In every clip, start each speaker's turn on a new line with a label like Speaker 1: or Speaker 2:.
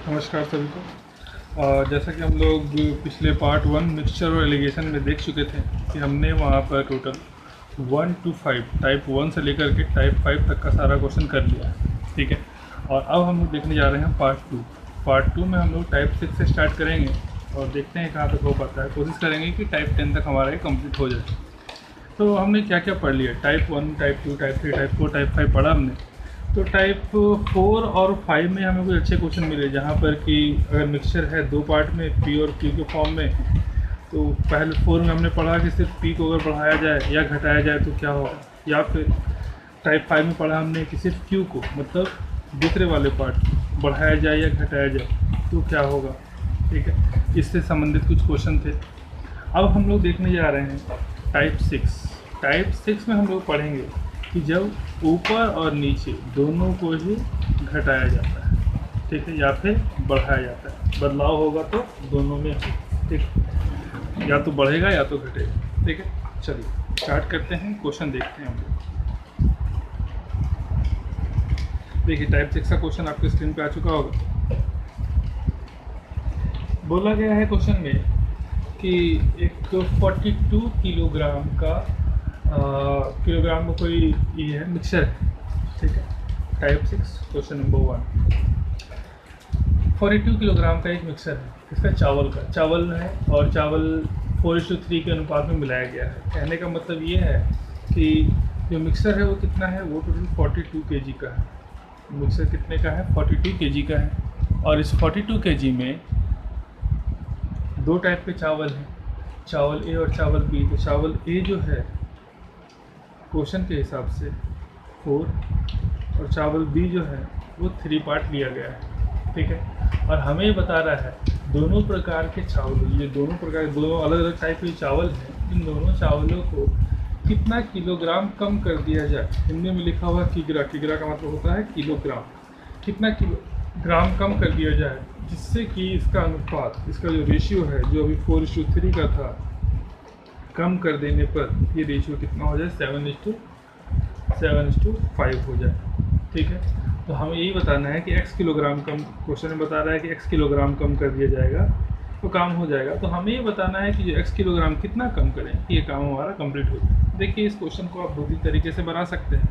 Speaker 1: नमस्कार सभी को। जैसा कि हम लोग पिछले पार्ट 1 मिक्सचर और एलिगेशन में देख चुके थे कि हमने वहाँ पर टोटल 1 to 5 टाइप 1 से लेकर के टाइप 5 तक का सारा क्वेश्चन कर लिया है, ठीक है। और अब हम लोग देखने जा रहे हैं पार्ट 2 में हम लोग टाइप 6 से स्टार्ट करेंगे और देखते हैं कहाँ तक हो पाता है। कोशिश करेंगे कि टाइप 10 तक हमारा ये कंप्लीट हो जाए। तो हमने क्या क्या पढ़ लिया, type 1, type 2, type 3, type 4, type 5 पढ़ा हमने। तो टाइप 4 और 5 में हमें कुछ अच्छे क्वेश्चन मिले, जहाँ पर कि अगर मिक्सचर है दो पार्ट में पी और क्यू के फॉर्म में, तो पहले 4 में हमने पढ़ा कि सिर्फ पी को अगर बढ़ाया जाए या घटाया जाए तो क्या होगा, या फिर टाइप 5 में पढ़ा हमने कि सिर्फ क्यू को मतलब दूसरे वाले पार्ट बढ़ाया जाए या घटाया जाए तो क्या होगा, ठीक है। इससे संबंधित कुछ क्वेश्चन थे। अब हम लोग देखने जा रहे हैं टाइप 6। टाइप 6 में हम लोग पढ़ेंगे कि जब ऊपर और नीचे दोनों को ही घटाया जाता है, ठीक है, या फिर बढ़ाया जाता है, बदलाव होगा तो दोनों में, ठीक, या तो बढ़ेगा या तो घटेगा, ठीक है। चलिए स्टार्ट करते हैं, क्वेश्चन देखते हैं हम लोग। देखिए टाइप 6 का क्वेश्चन आपके स्क्रीन पे आ चुका होगा। बोला गया है क्वेश्चन में कि एक 42 किलोग्राम का कोई ये है मिक्सचर है, ठीक है। टाइप 6 क्वेश्चन नंबर 1, 42 किलोग्राम का एक मिक्सचर है, इसका चावल है और चावल 4:3 के अनुपात में मिलाया गया है। कहने का मतलब ये है कि जो मिक्सचर है वो कितना है, वो टोटल 42 kg का है। मिक्सचर कितने का है, 42 kg का है। और इस 42 kg में दो टाइप के चावल हैं, चावल ए और चावल बी। तो चावल ए जो है क्वेश्चन के हिसाब से 4 और चावल बी जो है वो 3 पार्ट लिया गया है, ठीक है। और हमें बता रहा है दोनों प्रकार के चावल, ये दोनों अलग अलग टाइप के चावल हैं, इन दोनों चावलों को कितना किलोग्राम कम कर दिया जाए। हिंदी में लिखा हुआ किग्रा, किग्रा का मतलब होता है किलोग्राम। कितना किलोग्राम कम कर दिया जाए जिससे कि इसका अनुपात, इसका जो रेशियो है जो अभी 4:3 का था, कम कर देने पर ये रेशियो कितना हो जाए, 7:5 हो जाए, ठीक है। तो हमें यही बताना है कि x किलोग्राम कम, क्वेश्चन में बता रहा है कि x किलोग्राम कम कर दिया जाएगा तो काम हो जाएगा। तो हमें ये बताना है कि जो x किलोग्राम कितना कम करें कि ये काम हमारा कंप्लीट हो जाए। देखिए इस क्वेश्चन को आप 2-3 तरीके से बना सकते हैं,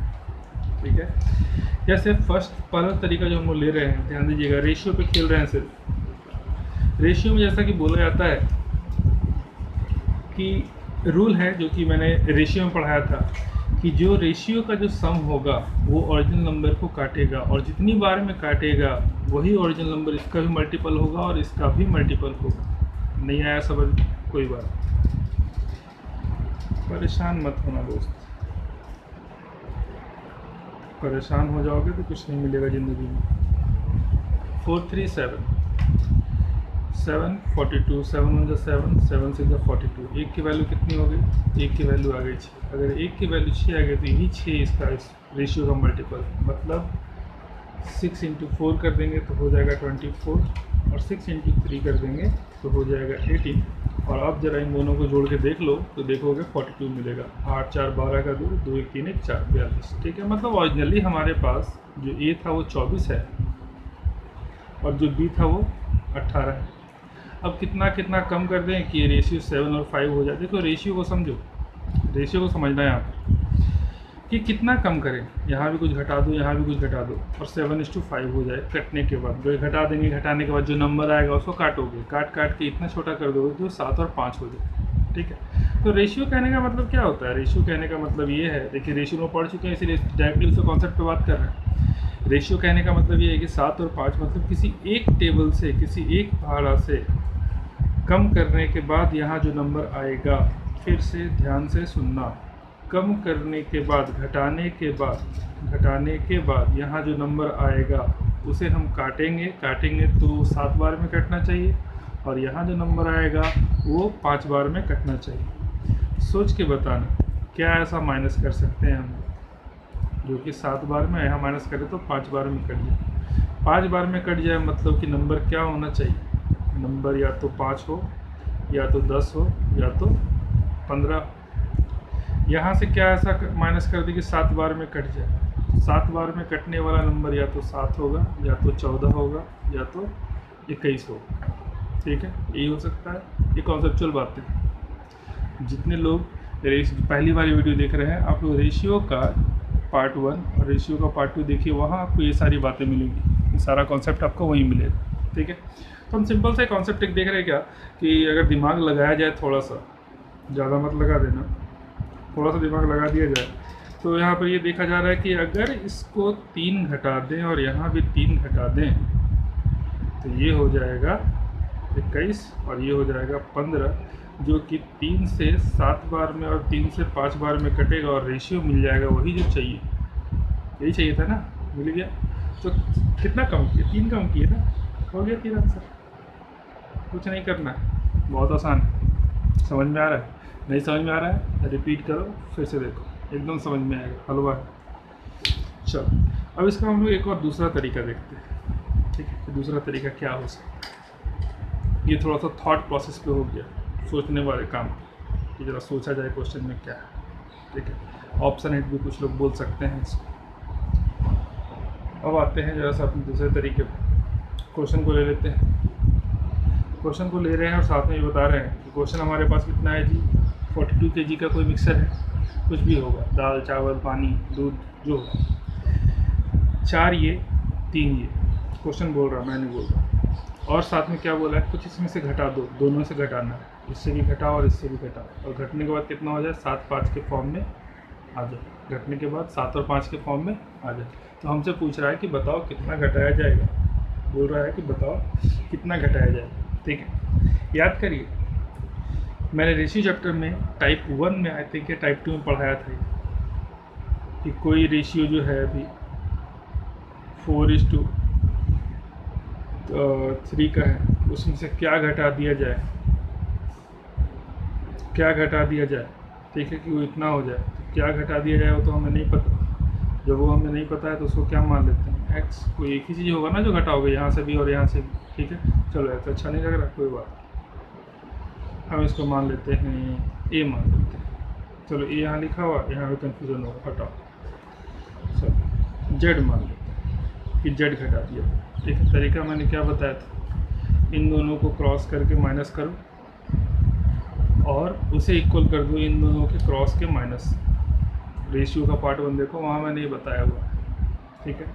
Speaker 1: ठीक है। जैसे पहला तरीका जो हम लोग ले रहे हैं, ध्यान दीजिएगा, रेशियो पे खेल रहे हैं। सिर्फ रेशियो में जैसा कि बोला जाता है कि रूल है जो कि मैंने रेशियो में पढ़ाया था कि जो रेशियो का जो सम होगा वो ओरिजिनल नंबर को काटेगा, और जितनी बार में काटेगा वही ओरिजिनल नंबर इसका भी मल्टीपल होगा और इसका भी मल्टीपल होगा। नहीं आया समझ? कोई बात, परेशान मत होना दोस्त, परेशान हो जाओगे तो कुछ नहीं मिलेगा ज़िंदगी में। 4 3 7 7 42, 7 1 जा 7, 7 6 जा 42। एक की वैल्यू कितनी हो गई, एक की वैल्यू आ गई 6। अगर एक की वैल्यू 6 आ गई तो यही 6 इसका इस रेशियो का मल्टीपल, मतलब 6 × 4 कर देंगे तो हो जाएगा 24, और 6 × 3 कर देंगे तो हो जाएगा 18। और अब जरा इन दोनों को जोड़ के देख लो तो देखोगे 42 मिलेगा। 8 4 12 का 2, 2 1 3 1 4 42, ठीक है। मतलब ओरिजिनली हमारे पास जो ए था वो 24 है और जो बी था वो 18 है। अब कितना कितना कम कर दें कि ये रेशियो 7 और 5 हो जाए। देखो रेशियो को समझो, रेशियो को समझना है यहाँ पर कि कितना कम करें, यहाँ भी कुछ घटा दो, यहाँ भी कुछ घटा दो, और 7:5 हो जाए कटने के बाद। जो घटा देंगे, घटाने के बाद जो नंबर आएगा उसको काटोगे, काट के इतना छोटा कर दोगे जो 7 और 5 हो जाए, ठीक है। तो रेशियो कहने का मतलब क्या होता है, रेशियो कहने का मतलब ये है, देखिए रेशियो में पढ़ चुके हैं इसीलिए डायरेक्टली उसके कॉन्सेप्ट पर बात कर रहे हैं। रेशियो कहने का मतलब ये है कि 7 और 5 मतलब किसी एक टेबल से, किसी एक पहाड़ा से कम करने के बाद यहाँ जो नंबर आएगा, फिर से ध्यान से सुनना, कम करने के बाद, घटाने के बाद यहाँ जो नंबर आएगा उसे हम काटेंगे तो 7 बार में कटना चाहिए, और यहाँ जो नंबर आएगा वो 5 बार में कटना चाहिए। सोच के बताना क्या ऐसा माइनस कर सकते हैं हम जो कि 7 बार में, यहाँ माइनस करें तो 5 बार में कट जाए। 5 बार में कट जाए मतलब कि नंबर क्या होना चाहिए, नंबर या तो 5 हो, या तो 10 हो, या तो 15। यहाँ से क्या ऐसा माइनस कर दे कि 7 बार में कट जाए। 7 बार में कटने वाला नंबर या तो 7 होगा, या तो 14 होगा, या तो 21 हो, ठीक है, यही हो सकता है। ये कॉन्सेप्चुअल बातें। जितने लोग पहली वाली वीडियो देख रहे हैं, आप लोग रेशियो का पार्ट 1 और रेशियो का पार्ट 2 देखिए, वहाँ आपको ये सारी बातें मिलेंगी, ये सारा कॉन्सेप्ट आपको वहीं मिलेगा, ठीक है। तो हम सिंपल सा कॉन्सेप्ट एक देख रहे हैं क्या, कि अगर दिमाग लगाया जाए थोड़ा सा, ज़्यादा मत लगा देना, थोड़ा सा दिमाग लगा दिया जाए, तो यहाँ पर ये देखा जा रहा है कि अगर इसको 3 घटा दें और यहाँ भी 3 घटा दें, तो ये हो जाएगा 21 और ये हो जाएगा 15, जो कि 3 से 7 बार में और 3 से 5 बार में कटेगा और रेशियो मिल जाएगा वही जो चाहिए। यही चाहिए था ना, मिल गया। तो कितना कम किया, 3 कम किए ना, हो गया 3 आंसर। कुछ नहीं करना है, बहुत आसान है। समझ में आ रहा है? नहीं समझ में आ रहा है रिपीट करो, फिर से देखो, एकदम समझ में आएगा, हलवा है। चलो अब इसका हम लोग एक और दूसरा तरीका देखते हैं, ठीक है। तो दूसरा तरीका क्या हो सकता है, ये थोड़ा सा थॉट प्रोसेस पे हो गया, सोचने वाले काम कि ज़रा सोचा जाए क्वेश्चन में क्या है, ठीक है। ऑप्शन हिट भी कुछ लोग बोल सकते हैं इसको। अब आते हैं जरा सा अपने दूसरे तरीके पर, क्वेश्चन को ले लेते हैं। क्वेश्चन को ले रहे हैं और साथ में ये बता रहे हैं कि क्वेश्चन हमारे पास कितना है जी, 42 kg का कोई मिक्सर है, कुछ भी होगा, दाल चावल पानी दूध जो होगा, 4 ये 3 ये, क्वेश्चन बोल रहा, मैं नहीं बोल रहा। और साथ में क्या बोला है, कुछ इसमें से घटा दो, दोनों से घटाना है, इससे भी घटाओ और इससे भी घटाओ, और घटने के बाद कितना हो जाए, 7 5 के फॉर्म में आ जाए। घटने के बाद 7 और 5 के फॉर्म में आ जाए। तो हमसे पूछ रहा है कि बताओ कितना घटाया जाएगा, बोल रहा है कि बताओ कितना घटाया जाएगा, ठीक है। याद करिए, मैंने रेशियो चैप्टर में टाइप 1 में आई थिंक या टाइप 2 में पढ़ाया था कि कोई रेशियो जो है अभी 4:3 का है, उसमें से क्या घटा दिया जाए, क्या घटा दिया जाए, ठीक है, कि वो इतना हो जाए। तो क्या घटा दिया जाए वो तो हमें नहीं पता। जब वो हमें नहीं पता है तो उसको क्या मान लेते हैं, एक्स। कोई एक ही चीज़ होगा ना जो घटाओगे, यहाँ से भी और यहाँ से भी, ठीक है। चलो ऐसा अच्छा नहीं लग रहा, कोई बात, हम इसको मान लेते हैं ए, मान लेते हैं। चलो ए यहाँ लिखा हुआ, यहाँ पे कन्फ्यूज़न होगा, हटाओ। चलो जेड मान लेते हैं कि जेड घटा दिया, ठीक है। तरीका मैंने क्या बताया था, इन दोनों को क्रॉस करके माइनस करो और उसे इक्वल कर दो इन दोनों के क्रॉस के माइनस। रेशियो का पार्ट 1 देखो, वहाँ मैंने ये बताया हुआ है, ठीक है।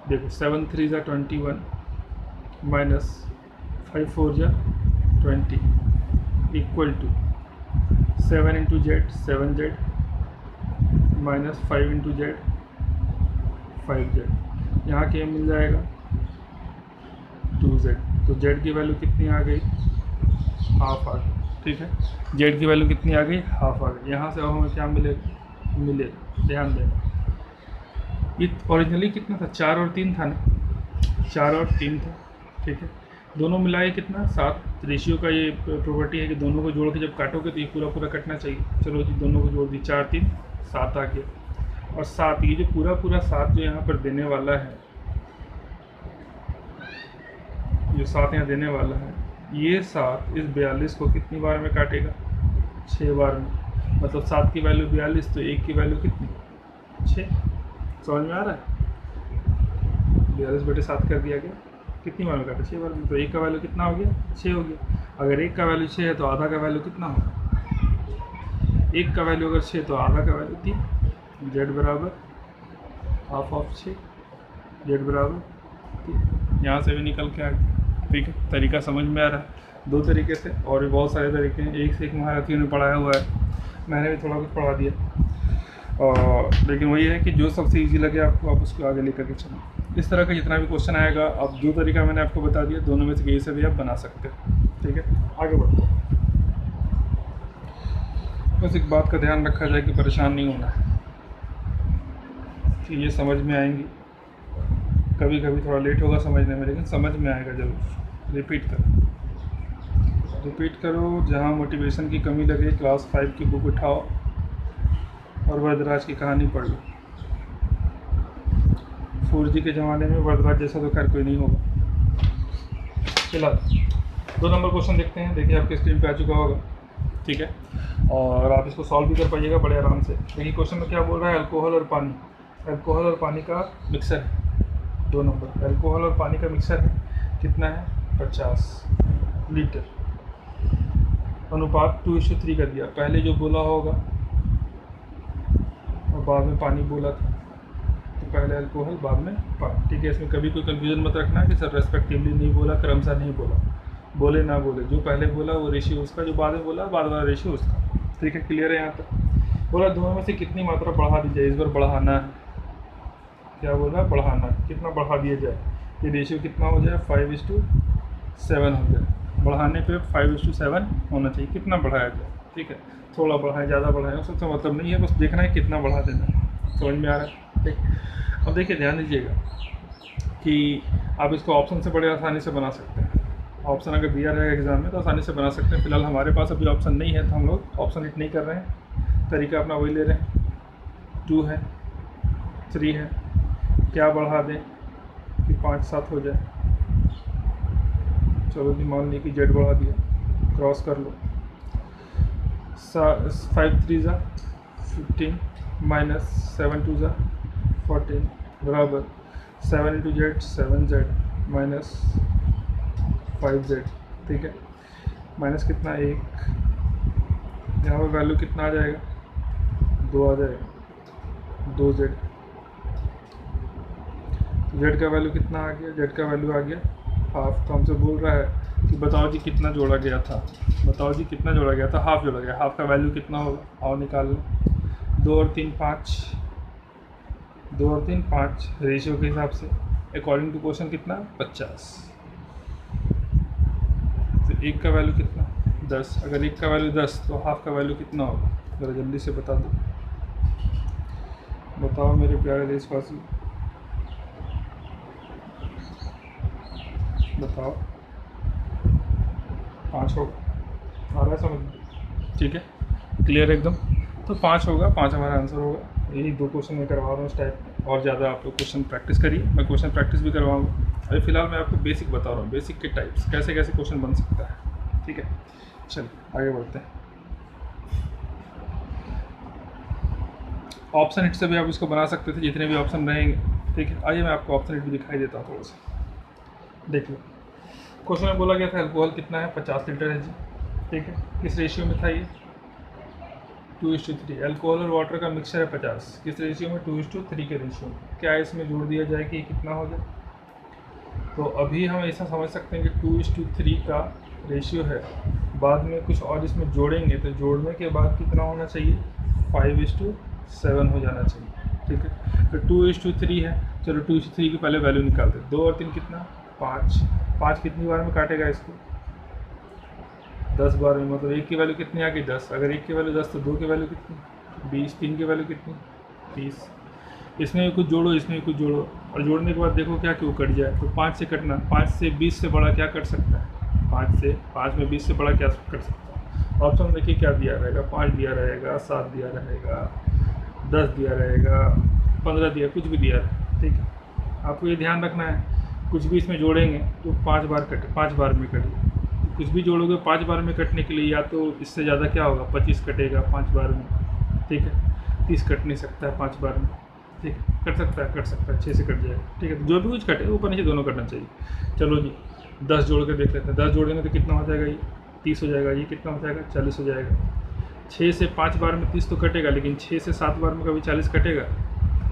Speaker 1: देखो 7 3 = 21 minus 5 4 = 20 equal to 7 × z 7z minus 5 × z 5z। यहाँ के मिल जाएगा 2z। तो z की वैल्यू कितनी आ गई, हाफ आ गई, ठीक है। z की वैल्यू कितनी आ गई, हाफ आ गई। यहाँ से अब हमें क्या मिलेगा, ध्यान देना, ये ओरिजिनली कितना था, 4 और 3 था ना, 4 और 3 था, ठीक है। दोनों मिलाए कितना, 7। रेशियो का ये प्रॉपर्टी है कि दोनों को जोड़ के जब काटोगे तो ये पूरा पूरा कटना चाहिए। चलो जी, दोनों को जोड़ दी, 4 3 7 आ गया। और 7, ये जो पूरा पूरा 7 जो यहाँ पर देने वाला है, जो 7 यहाँ देने वाला है, ये 7 इस 42 को कितनी बार में काटेगा, 6 बार में। मतलब 7 की वैल्यू 42, तो 1 की वैल्यू कितनी, 6। समझ में आ रहा है, 42/7 कर दिया गया, कितनी बार में काटा, 6 बार में। तो 1 का वैल्यू कितना हो गया, 6 हो गया। अगर 1 का वैल्यू 6 है तो आधा का वैल्यू कितना होगा, 1 का वैल्यू अगर 6 तो आधा का वैल्यू 3। जेड बराबर हाफ ऑफ 6, जेड बराबर 3। यहाँ से भी निकल के आ गया, ठीक है। तरीका समझ में आ रहा है, 2 तरीके से, और भी बहुत सारे तरीके हैं, एक से एक महारथियों ने पढ़ाया हुआ है, मैंने भी थोड़ा कुछ पढ़ा दिया। और लेकिन वही है कि जो सबसे इजी लगे आपको, आप उसको आगे लेकर के चलो। इस तरह का जितना भी क्वेश्चन आएगा, अब 2 तरीका मैंने आपको बता दिया, दोनों में से किसी से भी आप बना सकते हो, ठीक है। आगे बढ़ते हैं। बस एक बात का ध्यान रखा जाए कि परेशान नहीं होना है, कि ये समझ में आएंगी। कभी कभी थोड़ा लेट होगा समझने में, लेकिन समझ में आएगा ज़रूर। रिपीट करो। जहाँ मोटिवेशन की कमी लगे, क्लास 5 की बुक उठाओ और वरदराज की कहानी पढ़ लो। 4G के ज़माने में वरदराज जैसा तो खैर कोई नहीं होगा। फिलहाल 2 नंबर क्वेश्चन देखते हैं। देखिए आपके स्क्रीन पे आ चुका होगा, ठीक है, और आप इसको सॉल्व भी कर पाइएगा बड़े आराम से। देखिए क्वेश्चन में क्या बोल रहा है, अल्कोहल और पानी। अल्कोहल और पानी का मिक्सर है, 2 नंबर। अल्कोहल और पानी का मिक्सर है, कितना है, 50 लीटर। अनुपात 2:3 का दिया, पहले जो बोला होगा और बाद में पानी बोला था, तो पहले अल्कोहल बाद में पानी, ठीक है। इसमें कभी कोई कंफ्यूजन मत रखना कि सर रेस्पेक्टिवली नहीं बोला, क्रमशः नहीं बोला, बोले ना बोले, जो पहले बोला वो रेशियो उसका, जो बाद में बोला बाद वाला रेशियो उसका, ठीक है। क्लियर है यहाँ तक। बोला दोनों में से कितनी मात्रा बढ़ा दी जाए, इस बार बढ़ाना है, क्या बोला, बढ़ाना, कितना बढ़ा दिया जाए, ये रेशियो कितना हो जाए, 5:7 हो जाए। बढ़ाने पे 5:7 होना चाहिए, कितना बढ़ाया जाए, ठीक है। थोड़ा बढ़ाएं, ज़्यादा बढ़ाएं, उससे तो मतलब नहीं है, बस देखना है कितना बढ़ा देना है। समझ में आ रहा है, ठीक। अब देखिए ध्यान दीजिएगा कि आप इसको ऑप्शन से बड़े आसानी से बना सकते हैं। ऑप्शन अगर दिया रहेगा एग्ज़ाम में तो आसानी से बना सकते हैं। फिलहाल हमारे पास अभी ऑप्शन नहीं है तो हम लोग ऑप्शन हिट नहीं कर रहे हैं, तरीका अपना वही ले रहे हैं। 2 है, 3 है, क्या बढ़ा दें कि 5-7 हो जाए। चलो जी, मान ली कि जेड बढ़ा दिया, क्रॉस कर लो। 5×3 15 माइनस 7×2 14 बराबर 7 × Z 7Z माइनस 5Z, ठीक है। माइनस कितना 1, यहाँ पर वैल्यू कितना आ जाएगा, 2 आ जाएगा, 2Z। जेड का वैल्यू कितना आ गया, जेड का वैल्यू आ गया हाफ। तो हमसे बोल रहा है कि बताओ जी कितना जोड़ा गया था, बताओ जी कितना जोड़ा गया था, हाफ जोड़ा गया, हाफ का वैल्यू कितना होगा, आओ निकाल लो। 2 और 3 5, 2 और 3 5, रेशियो के हिसाब से अकॉर्डिंग टू क्वेश्चन कितना 50। तो 1 का वैल्यू कितना 10, अगर 1 का वैल्यू 10 तो हाफ का वैल्यू कितना होगा, ज़रा जल्दी से बता दो, बताओ मेरे प्यारे देशवासी, बताओ। 5 होगा, आ रहा है समझ, ठीक है, क्लियर एकदम। तो 5 होगा, 5 हमारा आंसर होगा। यही 2 क्वेश्चन मैं करवा रहा हूँ इस टाइप में, और ज़्यादा आप लोग क्वेश्चन प्रैक्टिस करिए, मैं क्वेश्चन प्रैक्टिस भी करवाऊँगा। अभी फिलहाल मैं आपको बेसिक बता रहा हूँ, बेसिक के टाइप्स कैसे कैसे क्वेश्चन बन सकता है, ठीक है। चलिए आगे बढ़ते हैं। ऑप्शन हिट से भी आप इसको बना सकते थे, जितने भी ऑप्शन रहेंगे, ठीक है। आइए मैं आपको ऑप्शन हिट भी दिखाई देता हूँ थोड़ा सा, देख लो। क्वेश्चन में बोला गया था अल्कोहल कितना है, 50 लीटर है जी, ठीक है। किस रेशियो में था ये, 2:3। अल्कोहल और वाटर का मिक्सचर है 50, किस रेशियो में, 2:3 के रेशियो में। क्या इसमें जोड़ दिया जाए कि कितना हो जाए, तो अभी हम ऐसा समझ सकते हैं कि 2:3 का रेशियो है, बाद में कुछ और इसमें जोड़ेंगे तो जोड़ने के बाद कितना होना चाहिए, 5:7 हो जाना चाहिए, ठीक है। तो 2:3 है, चलो 2:3 की पहले वैल्यू निकालते हैं। 2 और 3 कितना, 5, 5 कितनी बार में काटेगा इसको, 10 बार में, मतलब 1 की वैल्यू कितनी आ गई 10, अगर 1 की वैल्यू 10 तो 2 की वैल्यू कितनी 20, 3 की वैल्यू कितनी 30। इसमें भी कुछ जोड़ो, इसमें भी कुछ जोड़ो, और जोड़ने के बाद देखो क्या क्यों कट जाए, तो 5 से कटना, 5 से 20 से बड़ा क्या कट सकता है, 5 में 20 से बड़ा क्या कट सकता है। ऑप्शन देखिए क्या दिया रहेगा, 5 दिया रहेगा, 7 दिया रहेगा, 10 दिया रहेगा, 15 दिया, कुछ भी दिया रहेगा, ठीक है। आपको ये ध्यान रखना है, कुछ भी इसमें जोड़ेंगे तो 5 बार कटे, 5 बार में कटे। कुछ भी जोड़ोगे 5 बार में कटने के लिए, या तो इससे ज़्यादा क्या होगा, 25 कटेगा 5 बार में, ठीक है। 30 कट नहीं सकता है 5 बार में, ठीक है। कट सकता है 6 से कट जाएगा, ठीक है। तो जो भी कुछ कटे ऊपर नीचे दोनों कटना चाहिए। चलो जी 10 जोड़ के देख लेते हैं, 10 जोड़ देंगे तो कितना हो जाएगा, ये 30 हो जाएगा, ये कितना हो जाएगा 40 हो जाएगा। 6 से 5 बार में 30 तो कटेगा, लेकिन 6 से 7 बार में कभी 40 कटेगा,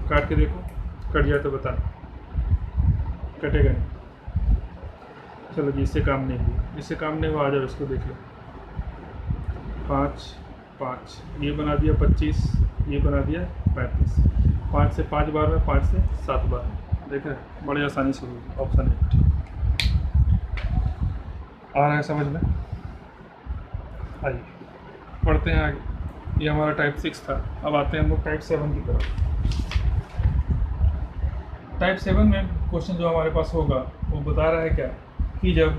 Speaker 1: काट के देखो, कट जाए तो बताना, कटेगा नहीं। चलो जी इससे काम नहीं हुआ, इससे काम नहीं हुआ, आ जाओ इसको देख लो। 5 5 ये बना दिया 25, ये बना दिया 35, 5 से 5 बार में, 5 से 7 बार में, देखा बड़े आसानी से होगी। ऑप्शन 8 आ रहा है समझ में, आइए पढ़ते हैं आगे। ये हमारा टाइप 6 था, अब आते हैं हम लोग टाइप 7 की तरफ। टाइप 7 में क्वेश्चन जो हमारे पास होगा वो बता रहा है क्या, कि जब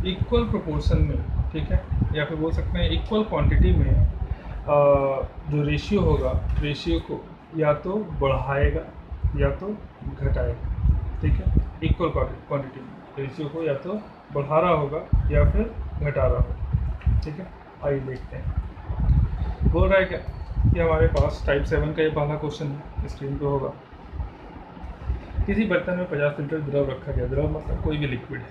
Speaker 1: इक्वल प्रोपोर्शन में, ठीक है, या फिर बोल सकते हैं इक्वल क्वांटिटी में जो रेशियो होगा, रेशियो को या तो बढ़ाएगा या तो घटाएगा, ठीक है। इक्वल क्वांटिटी में रेशियो को या तो बढ़ा रहा होगा या फिर घटा रहा होगा, ठीक है। आइए देखते हैं, बोल रहा है क्या कि हमारे पास टाइप 7 का ये पहला क्वेश्चन है, स्क्रीन पे होगा। किसी बर्तन में 50 लीटर द्रव रखा गया, द्रव मतलब कोई भी लिक्विड है,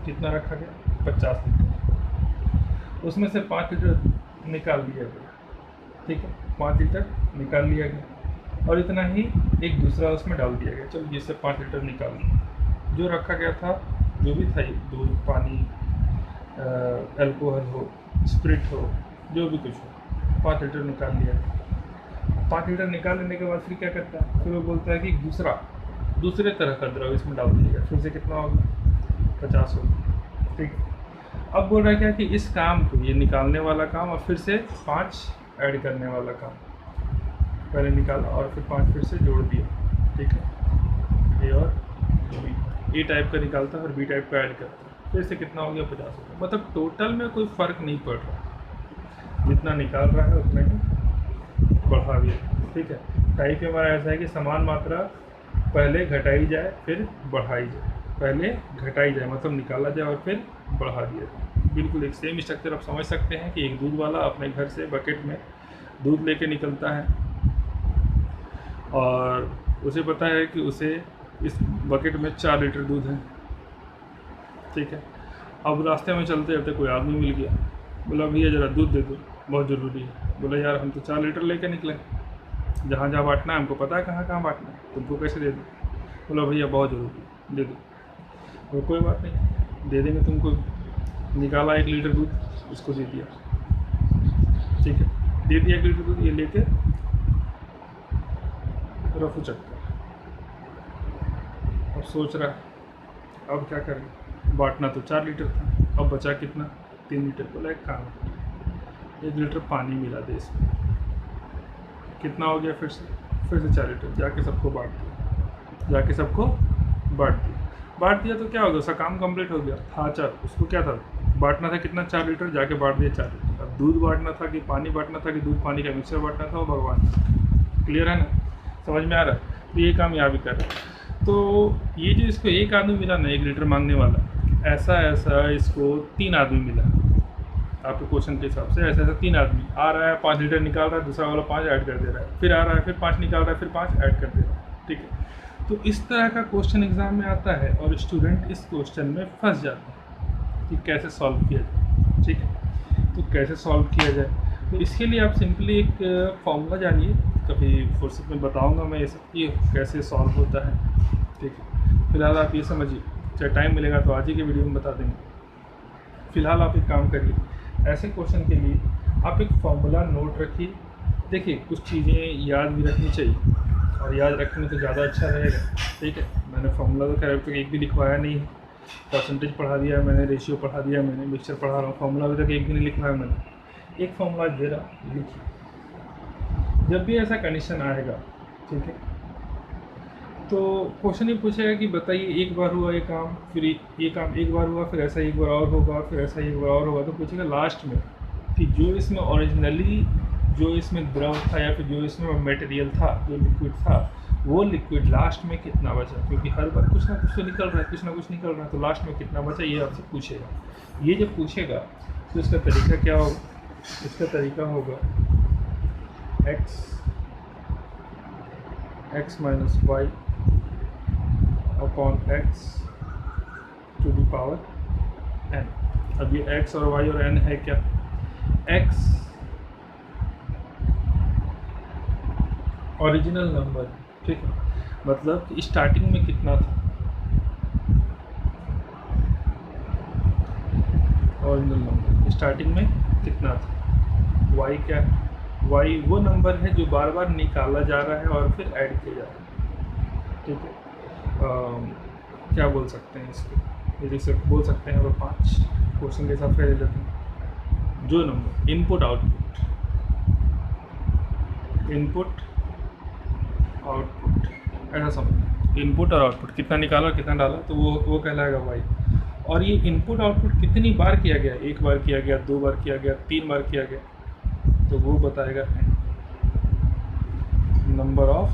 Speaker 1: कितना रखा गया 50 लीटर, उसमें से 5 लीटर निकाल दिया गया, ठीक है, 5 लीटर निकाल लिया गया और इतना ही एक दूसरा उसमें डाल दिया गया। चलो जिससे 5 लीटर निकाल लिया, जो रखा गया था जो भी था, दूध, पानी, अल्कोहल हो, स्प्रिट हो, जो भी कुछ हो, 5 लीटर निकाल लिया गया। 5 लीटर निकाल लेने के बाद फिर क्या करता है, फिर वो बोलता है कि दूसरे तरह का द्रव इसमें डाल दिया गया, फिर से कितना होगा 50 होगा, ठीक। अब बोल रहा है क्या कि इस काम को, ये निकालने वाला काम और फिर से 5 ऐड करने वाला काम, पहले निकाला और फिर 5 फिर से जोड़ दिया, ठीक है, ए और बी, ए टाइप का निकालता है और बी टाइप का ऐड करता है, फिर से कितना हो गया 50 हो गया। मतलब टोटल में कोई फ़र्क नहीं पड़ रहा, जितना निकाल रहा है उतना ही बढ़ा भी है, ठीक है। टाइप में हमारा ऐसा है कि समान मात्रा पहले घटाई जाए फिर बढ़ाई जाए, पहले घटाई जाए मतलब निकाला जाए और फिर बढ़ा दिया जाए। बिल्कुल एक सेम स्ट्रक्चर आप समझ सकते हैं कि एक दूध वाला अपने घर से बकेट में दूध लेके निकलता है और उसे पता है कि उसे इस बकेट में 4 लीटर दूध है, ठीक है। अब रास्ते में चलते चलते कोई आदमी मिल गया, बोला भैया ज़रा दूध दे दो, बहुत ज़रूरी है। बोला यार हम तो 4 लीटर लेके निकले, जहाँ जहाँ बांटना है हमको पता है कहाँ कहाँ बांटना है, तुमको कैसे दे दूँ। बोला भैया बहुत ज़रूरी है, दे दो। तो कोई बात नहीं, दे देंगे तुमको। निकाला 1 लीटर दूध, उसको दे दिया, ठीक है, दे दिया 1 लीटर दूध, ये लेके रफू चक्कर। अब सोच रहा है अब क्या करें, बांटना तो 4 लीटर था, अब बचा कितना 3 लीटर। बोला एक काम, 1 लीटर पानी मिला दे इसमें, कितना हो गया फिर से 4 लीटर, जाके सबको बांट दिया, बांट दिया तो क्या हो गया, उसका काम कंप्लीट हो गया। था 4, उसको क्या था बांटना था कितना 4 लीटर, जाके बांट दिया 4 लीटर। अब दूध बांटना था कि पानी बांटना था कि दूध पानी का मिक्सर बांटना था, वो भगवान। क्लियर है ना, समझ में आ रहा है। तो ये काम यहाँ भी कर रहा है। तो ये जो इसको एक आदमी मिला ना 1 लीटर मांगने वाला, ऐसा इसको 3 आदमी मिला आपके क्वेश्चन के हिसाब से। ऐसा 3 आदमी आ रहा है, 5 लीटर निकाल रहा है, दूसरा वाला 5 ऐड कर दे रहा है, फिर आ रहा है, फिर 5 निकाल रहा है, फिर 5 ऐड कर दे रहा है, ठीक है। तो इस तरह का क्वेश्चन एग्जाम में आता है और स्टूडेंट इस क्वेश्चन में फंस जाता है कि कैसे सॉल्व किया जाए, ठीक है। तो कैसे सॉल्व किया जाए, तो इसके लिए आप सिंपली एक फॉर्मूला जानिए, कभी फुर्सत में बताऊंगा मैं ये कैसे सॉल्व होता है, ठीक है। फिलहाल आप ये समझिए, चाहे टाइम मिलेगा तो आज ही के वीडियो में बता देंगे। फिलहाल आप एक काम करिए, ऐसे क्वेश्चन के लिए आप एक फॉर्मूला नोट रखिए। देखिए कुछ चीज़ें याद भी रखनी चाहिए और याद रखने में तो ज़्यादा अच्छा रहेगा, ठीक है। मैंने फॉर्मूला तो खैर अब तक एक भी लिखवाया नहीं है, परसेंटेज पढ़ा दिया है मैंने, रेशियो पढ़ा दिया है मैंने, मिक्सचर पढ़ा रहा हूँ, फॉर्मूला अभी तक एक भी नहीं लिखवाया मैंने। एक फॉर्मूला दे रहा, लिखिए। जब भी ऐसा कंडीशन आएगा, ठीक है, तो क्वेश्चन ही पूछेगा कि बताइए एक बार हुआ ये काम, फिर ये काम एक बार हुआ, फिर ऐसा एक बार और होगा, फिर ऐसा एक बार और होगा। तो पूछेगा लास्ट में कि जो इसमें ओरिजिनली जो इसमें द्रव था या फिर जो इसमें मटेरियल था, जो लिक्विड था, वो लिक्विड लास्ट में कितना बचा, क्योंकि हर बार कुछ ना कुछ तो निकल रहा है, कुछ ना कुछ निकल रहा है, तो लास्ट में कितना बचा ये आपसे पूछेगा। ये जब पूछेगा तो इसका तरीका क्या होगा, इसका तरीका होगा x minus y upon x to the power n। अब ये x और y और n है क्या, x ओरिजिनल नंबर, ठीक है, मतलब कि स्टार्टिंग में कितना था, ओरिजिनल नंबर स्टार्टिंग में कितना था। y क्या है, y वो नंबर है जो बार बार निकाला जा रहा है और फिर ऐड किया जा रहा है, ठीक है। क्या बोल सकते हैं इसको, जैसे बोल सकते हैं, वो 5 क्वेश्चन के हिसाब से ले लेते हैं। जो नंबर इनपुट आउटपुट ऐसा समझ, इनपुट और आउटपुट कितना निकाला और कितना डाला, तो वो कहलाएगा y। और ये इनपुट आउटपुट कितनी बार किया गया, 1 बार किया गया, 2 बार किया गया, 3 बार किया गया, तो वो बताएगा नंबर ऑफ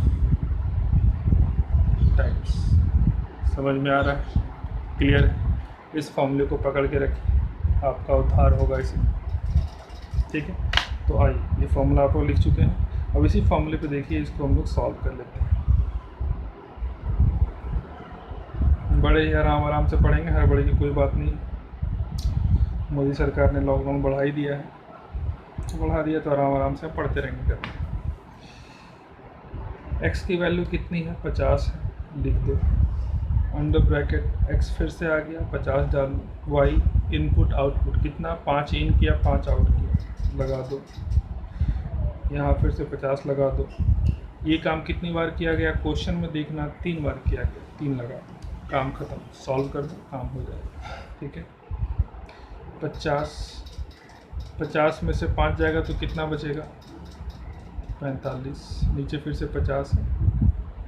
Speaker 1: टाइम्स। समझ में आ रहा है, क्लियर है। इस फॉर्मूले को पकड़ के रखिए, आपका उद्धार होगा इसमें, ठीक है। तो आइए, ये फॉर्मूला आप लोग लिख चुके हैं, अब इसी फॉर्मूले पे देखिए, इसको हम लोग सॉल्व कर लेते हैं। बड़े ही आराम आराम से पढ़ेंगे, हड़बड़ी की कोई बात नहीं। मोदी सरकार ने लॉकडाउन बढ़ा ही दिया है, तो बढ़ा दिया तो आराम आराम से पढ़ते रहेंगे घर में। एक्स की वैल्यू कितनी है? 50 है, लिख दो। अंडर ब्रैकेट एक्स फिर से आ गया, 50 डाल। वाई इनपुट आउटपुट कितना? 5 इन किया 5 आउट किया, लगा दो। यहाँ फिर से 50 लगा दो। ये काम कितनी बार किया गया? क्वेश्चन में देखना 3 बार किया गया, 3 लगा दो, काम खत्म। सॉल्व कर दो, काम हो जाएगा। ठीक है, 50 में से 5 जाएगा तो कितना बचेगा? 45। नीचे फिर से 50 है,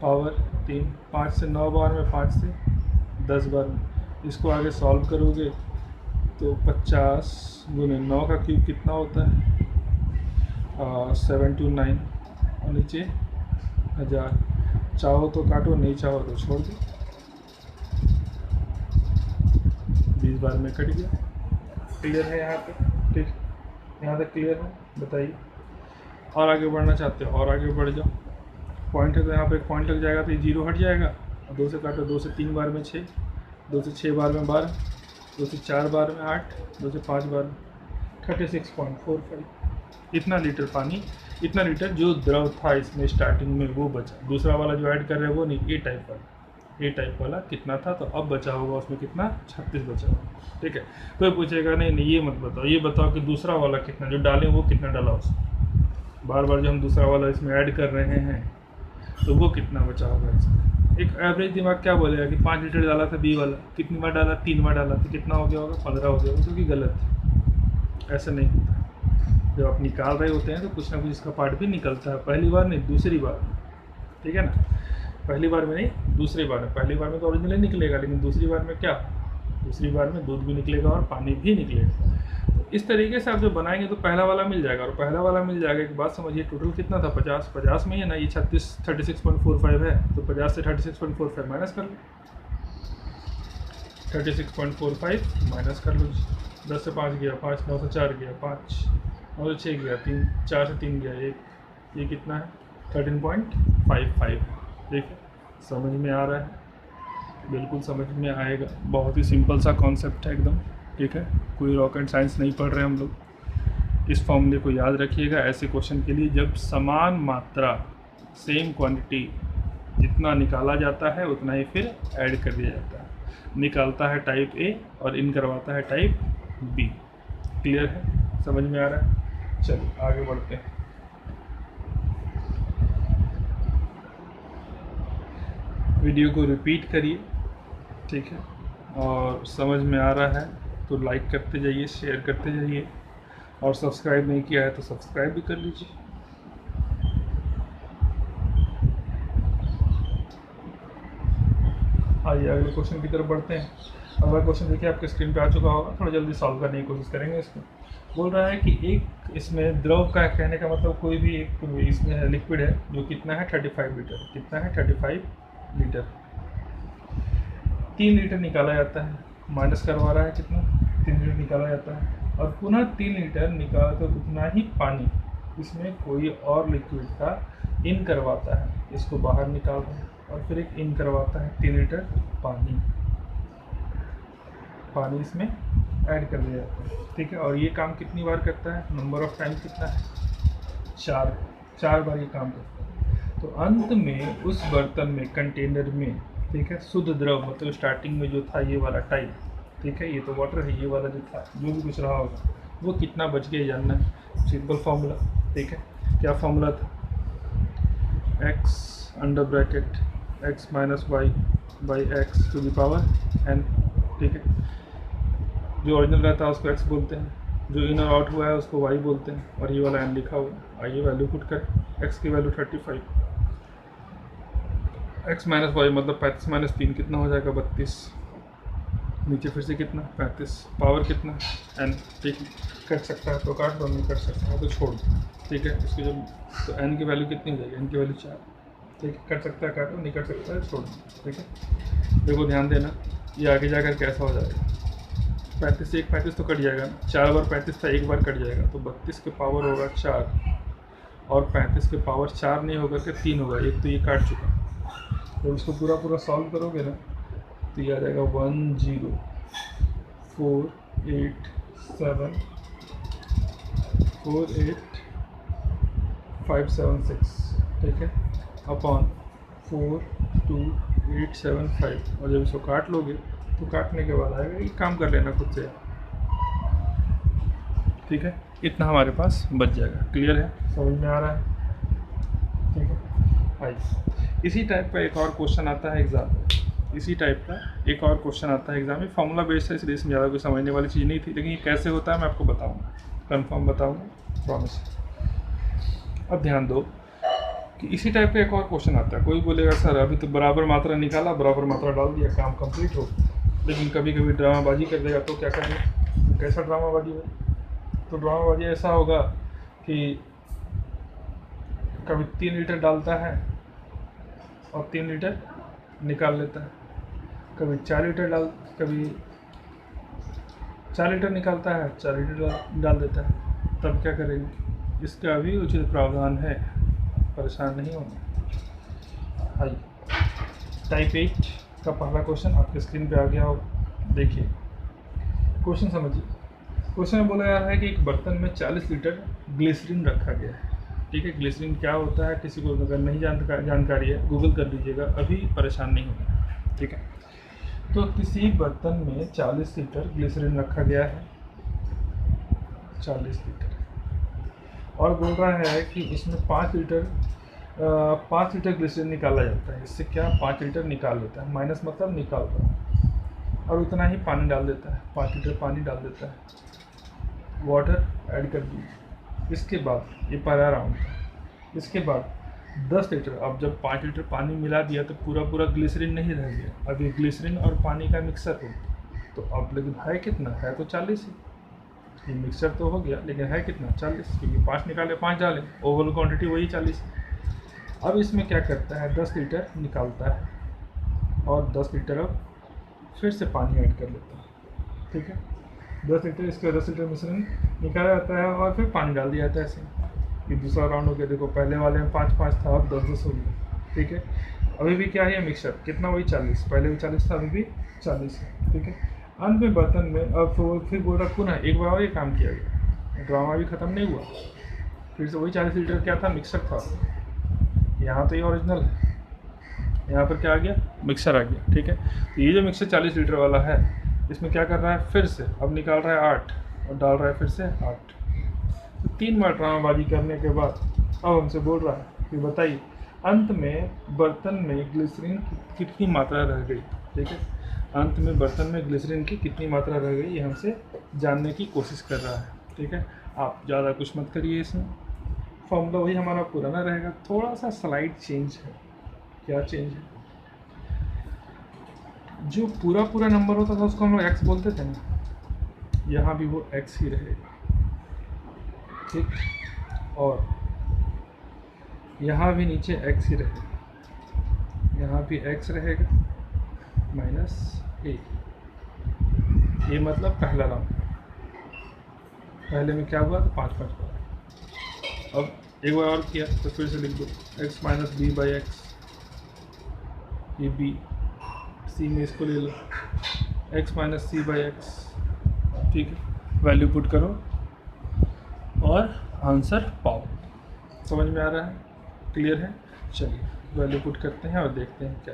Speaker 1: पावर 3। 5 से 9 बार में, 5 से 10 बार में। इसको आगे सॉल्व करोगे तो 50 गुने 9 का क्यूब कितना होता है? 729। और नीचे 1000। चाहो तो काटो, नहीं चाहो तो छोड़ दो। 20 बार में कट गया। क्लियर है यहाँ पे? ठीक, यहाँ तक क्लियर है? बताइए। और आगे बढ़ना चाहते हो और आगे बढ़ जाओ। पॉइंट है तो यहाँ पे एक पॉइंट लग जाएगा तो ये 0 हट जाएगा। और 2 से काटो, 2 से 3 बार में 6, 2 से 6 बार में 12, 2 से 4 बार में 8, 2 से 5 बार में 36.45। इतना लीटर पानी, इतना लीटर जो द्रव था इसमें स्टार्टिंग में वो बचा। दूसरा वाला जो ऐड कर रहे हैं वो नहीं, ए टाइप वाला कितना था, तो अब बचा होगा उसमें कितना? 36 बचा होगा। ठीक है, कोई पूछेगा नहीं ये मत बताओ, ये बताओ कि दूसरा वाला कितना जो डालें वो कितना डाला उसमें। बार बार जो हम दूसरा वाला इसमें ऐड कर रहे हैं तो वो कितना बचा होगा इसमें। एक एवरेज दिमाग क्या बोलेगा कि 5 लीटर डाला था बी वाला, कितनी बार डाला? 3 बार डाला, तो कितना हो गया होगा? 15 हो गया होगा, जो कि गलत है। ऐसा नहीं होता। जब आप निकाल रहे होते हैं तो कुछ ना कुछ इसका पार्ट भी निकलता है, पहली बार नहीं दूसरी बार। ठीक है ना, पहली बार में नहीं दूसरी बार में। पहली बार में तो ओरिजिनल निकलेगा, लेकिन दूसरी बार में क्या? दूसरी बार में दूध भी निकलेगा और पानी भी निकलेगा। तो इस तरीके से आप जब बनाएंगे तो पहला वाला मिल जाएगा, और पहला वाला मिल जाएगा। एक बात समझिए, टोटल कितना था? 50 में ही है ना, ये 36.45 है, तो 50 से 36.45 माइनस कर लो। 36.45 माइनस कर लो। 10 से 5 गया 5, 9 से 4 गया 5, 9 से 6 गया 3, 4 से 3 गया 1, ये कितना है? 13.55। देखिए, समझ में आ रहा है? बिल्कुल समझ में आएगा। बहुत ही सिंपल सा कॉन्सेप्ट है एकदम। ठीक है, कोई रॉकेट साइंस नहीं पढ़ रहे हम लोग। इस फॉर्मूले को याद रखिएगा ऐसे क्वेश्चन के लिए, जब समान मात्रा सेम क्वांटिटी जितना निकाला जाता है उतना ही फिर ऐड कर दिया जाता है। निकालता है टाइप ए और इन करवाता है टाइप बी। क्लियर है? समझ में आ रहा है? चलिए आगे बढ़ते हैं। वीडियो को रिपीट करिए। ठीक है, और समझ में आ रहा है तो लाइक करते जाइए, शेयर करते जाइए, और सब्सक्राइब नहीं किया है तो सब्सक्राइब भी कर लीजिए। आइए अगले क्वेश्चन की तरफ बढ़ते हैं। अगला क्वेश्चन देखिए आपके स्क्रीन पे आ चुका होगा, थोड़ा जल्दी सॉल्व करने की कोशिश करेंगे इसको। बोल रहा है कि एक इसमें द्रव का, कहने का मतलब कोई भी एक इसमें है लिक्विड है जो कितना है? 35 लीटर। कितना है? 35 लीटर। 3 लीटर निकाला जाता है, माइनस करवा रहा है कितना? 3 लीटर निकाला जाता है, और पुनः 3 लीटर निकाला तो उतना ही पानी इसमें कोई और लिक्विड का इन करवाता है, इसको बाहर निकाल रहे हैं, और फिर एक इन करवाता है 3 लीटर पानी इसमें ऐड कर दिया जाता है। ठीक है, और ये काम कितनी बार करता है? नंबर ऑफ टाइम कितना है? 4 बार ये काम करता है। तो अंत में उस बर्तन में, कंटेनर में, ठीक है, शुद्ध द्रव मतलब स्टार्टिंग में जो था ये वाला टाइप, ठीक है, ये तो वाटर है, ये वाला जो था जो भी कुछ रहा होगा वो कितना बच गया जानना है। Simple formula. ठीक है, क्या फार्मूला था? x under bracket x minus y by x to the power n। ठीक है, जो ओरिजिनल रहता है उसको x बोलते हैं, जो इन और आउट हुआ है उसको y बोलते हैं, और ये वाला n लिखा हुआ है। आइए वैल्यू पुट करें। x की वैल्यू 35, x माइनस वाई मतलब 35 माइनस 3 कितना हो जाएगा? 32। नीचे फिर से कितना? 35। पावर कितना? n। ठीक है, कट सकता है तो काट दो, नहीं कट सकता है तो छोड़ दो। ठीक है, इसकी जब तो n की वैल्यू कितनी हो जाएगी? n की वैल्यू 4। ठीक है, कट सकता है काटो, नहीं कट सकता है छोड़ दो। ठीक है, देखो ध्यान देना, ये आगे जाकर कैसा हो जाएगा। 35 से 1 35 तो कट जाएगा ना, 4 बार 35 था, 1 बार कट जाएगा, तो 32 के पावर होगा 4, और 35 के पावर 4 नहीं होकर के 3 होगा, एक तो ये काट चुका। तो इसको पूरा सॉल्व करोगे ना तो ये आ जाएगा 1048746, ठीक है, अपॉन 42875। और जब इसको काट लोगे तो काटने के बाद आएगा, एक काम कर लेना खुद से, ठीक है, इतना हमारे पास बच जाएगा। क्लियर है, समझ में आ रहा है, ठीक है। आइए, इसी टाइप का एक और क्वेश्चन आता है एग्ज़ाम में, फार्मूला बेस्ड है, इसलिए इसमें ज़्यादा कोई समझने वाली चीज़ नहीं थी, लेकिन ये कैसे होता है मैं आपको बताऊँगा, कंफर्म बताऊँगा, प्रॉमिस। अब ध्यान दो कि इसी टाइप का एक और क्वेश्चन आता है। कोई बोलेगा सर अभी तो बराबर मात्रा निकाला, बराबर मात्रा डाल दिया, काम कंप्लीट हो, लेकिन कभी कभी ड्रामाबाजी कर देगा, तो क्या करेंगे, कैसा ड्रामाबाजी है? तो ड्रामाबाजी ऐसा होगा कि कभी 3 लीटर डालता है और 3 लीटर निकाल लेता है, कभी 4 लीटर निकालता है, 4 लीटर डाल देता है, तब क्या करेंगे? इसका भी उचित प्रावधान है, परेशान नहीं होना। हाई टाइप 8 का पहला क्वेश्चन आपके स्क्रीन पे आ गया हो, देखिए क्वेश्चन समझिए। क्वेश्चन में बोला जा रहा है कि एक बर्तन में 40 लीटर ग्लिसरीन रखा गया है, ठीक है। ग्लिसरीन क्या होता है, किसी को अगर नहीं जानकारी है गूगल कर लीजिएगा, अभी परेशान नहीं होना, ठीक है। तो किसी बर्तन में 40 लीटर ग्लिसरीन रखा गया है, 40 लीटर, और बोल रहा है कि इसमें 5 लीटर ग्लिसरीन निकाला जाता है। इससे क्या 5 लीटर निकाल लेता है, माइनस मतलब निकाल रहा है, और उतना ही पानी डाल देता है, 5 लीटर पानी डाल देता है, वाटर ऐड कर दीजिए। इसके बाद ये पहला राउंड, इसके बाद 10 लीटर, अब जब 5 लीटर पानी मिला दिया तो पूरा ग्लिसरीन नहीं रह गया, अब ये ग्लिसरीन और पानी का मिक्सर हो, तो अब लेकिन है कितना, है तो 40 ही, ये मिक्सर तो हो गया, लेकिन है कितना, 40, क्योंकि 5 निकाले 5 डाले, ओवरऑल क्वांटिटी वही 40। अब इसमें क्या करता है, 10 लीटर निकालता है और 10 लीटर अब फिर से पानी ऐड कर लेता है, ठीक है। 10 लीटर, इसके 10 लीटर मिश्रण निकाला जाता है और फिर पानी डाल दिया जाता है। ऐसे ये दूसरा राउंड हो गया। देखो पहले वाले में 5 था, अब 10 हो गया, ठीक है। अभी भी क्या है मिक्सर, कितना, वही 40, पहले भी 40 था, अभी भी 40 है, ठीक है। अंत में बर्तन में अब फिर बोल रहा पुनः एक बार और ये काम किया गया, ड्रामा भी ख़त्म नहीं हुआ, फिर से वही 40 लीटर क्या था, मिक्सर था। यहाँ तो ये ओरिजिनल है, यहाँ पर क्या आ गया, मिक्सर आ गया, ठीक है। तो ये जो मिक्सर 40 लीटर वाला है, इसमें क्या कर रहा है, फिर से अब निकाल रहा है 8 और डाल रहा है फिर से 8। तो 3 बार ड्रामाबाजी करने के बाद अब हमसे बोल रहा है कि बताइए अंत में बर्तन में ग्लिसरीन की कितनी मात्रा रह गई, ठीक है। अंत में बर्तन में ग्लिसरीन की कितनी मात्रा रह गई, ये हमसे जानने की कोशिश कर रहा है, ठीक है। आप ज़्यादा कुछ मत करिए, इसमें फॉर्मूला वही हमारा पुराना रहेगा, थोड़ा सा स्लाइड चेंज है। क्या चेंज है, जो पूरा नंबर होता था उसको हम लोग एक्स बोलते थे ना, यहाँ भी वो एक्स ही रहेगा, ठीक, और यहाँ भी नीचे एक्स ही रहेगा, यहाँ भी एक्स रहेगा माइनस ए। ये मतलब पहला राउंड, पहले में क्या हुआ, तो 5 हुआ। अब एक बार और किया तो फिर से लिख दो x minus b by x, ये बी, सी में इसको ले लो x minus c by x, ठीक है। वैल्यू पुट करो और आंसर पाओ। समझ में आ रहा है, क्लियर है? चलिए वैल्यू पुट करते हैं और देखते हैं क्या।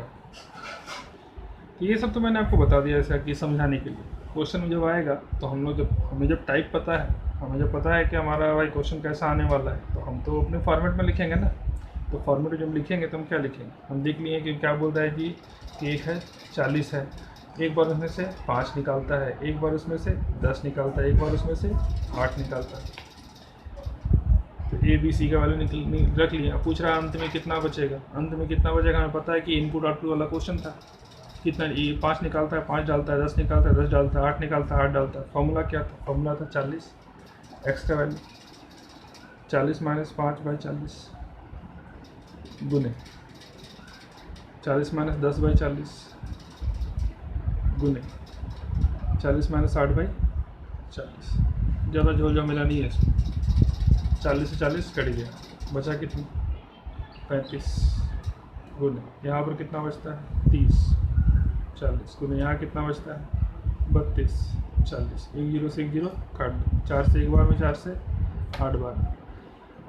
Speaker 1: ये सब तो मैंने आपको बता दिया ऐसा कि समझाने के लिए। क्वेश्चन में जब आएगा तो हमें जब टाइप पता है, हमें जब पता है कि हमारा भाई क्वेश्चन कैसा आने वाला है, तो हम तो अपने फॉर्मेट में लिखेंगे ना। तो फॉर्मेट जब लिखेंगे तो हम क्या लिखेंगे, हम देख लिए कि क्या बोल रहा है कि 1 है 40 है, एक बार उसमें से 5 निकालता है, एक बार उसमें से 10 निकालता है, एक बार उसमें से 8 निकालता है। तो ए बी सी का वैल्यू रख लिया। पूछ रहा है अंत में कितना बचेगा, अंत में कितना बचेगा हमें पता है कि इनपुट आउटपुट वाला क्वेश्चन था। कितना, ये 5 निकालता है 5 डालता है, 10 निकालता है 10 डालता है, 8 निकालता है 8 डालता है। फॉर्मूला क्या था, फॉर्मूला था 40, एक्स का वैल्यू 40 माइनस 5 बाई 40 गुने 40 माइनस 10 बाई 40 गुने 40 माइनस 8 बाई 40। ज़्यादा झोल मिला नहीं है इसमें। 40 से 40 कट गया, बचा कितना 35 गुने यहाँ पर कितना बचता है 30, 40 को यहाँ कितना बचता है 32 40 एक जीरो से एक जीरो काट दो 4 से एक बार में 4 से 8 बार में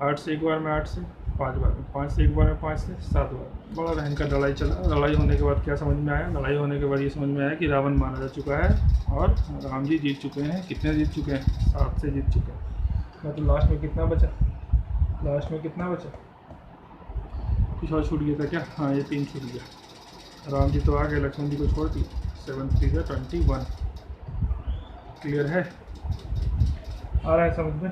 Speaker 1: 8 से एक बार में 8 से 5 बार में 5 से एक बार में 5 से 7 बार। बड़ा रहन का लड़ाई चला। लड़ाई होने के बाद क्या समझ में आया? लड़ाई होने के बाद ये समझ में आया कि रावण मारा जा चुका है और राम जी जीत चुके हैं। कितने जीत चुके हैं? 7 से जीत चुके हैं। मतलब लास्ट में कितना बचा? लास्ट में कितना बचा? कुछ और छूट गया था क्या? हाँ, ये 3 छूट गया। राम जी तो आ गए, लक्ष्मण जी को छोड़ दी। 7 3 21। क्लियर है? आ रहा है समझ में?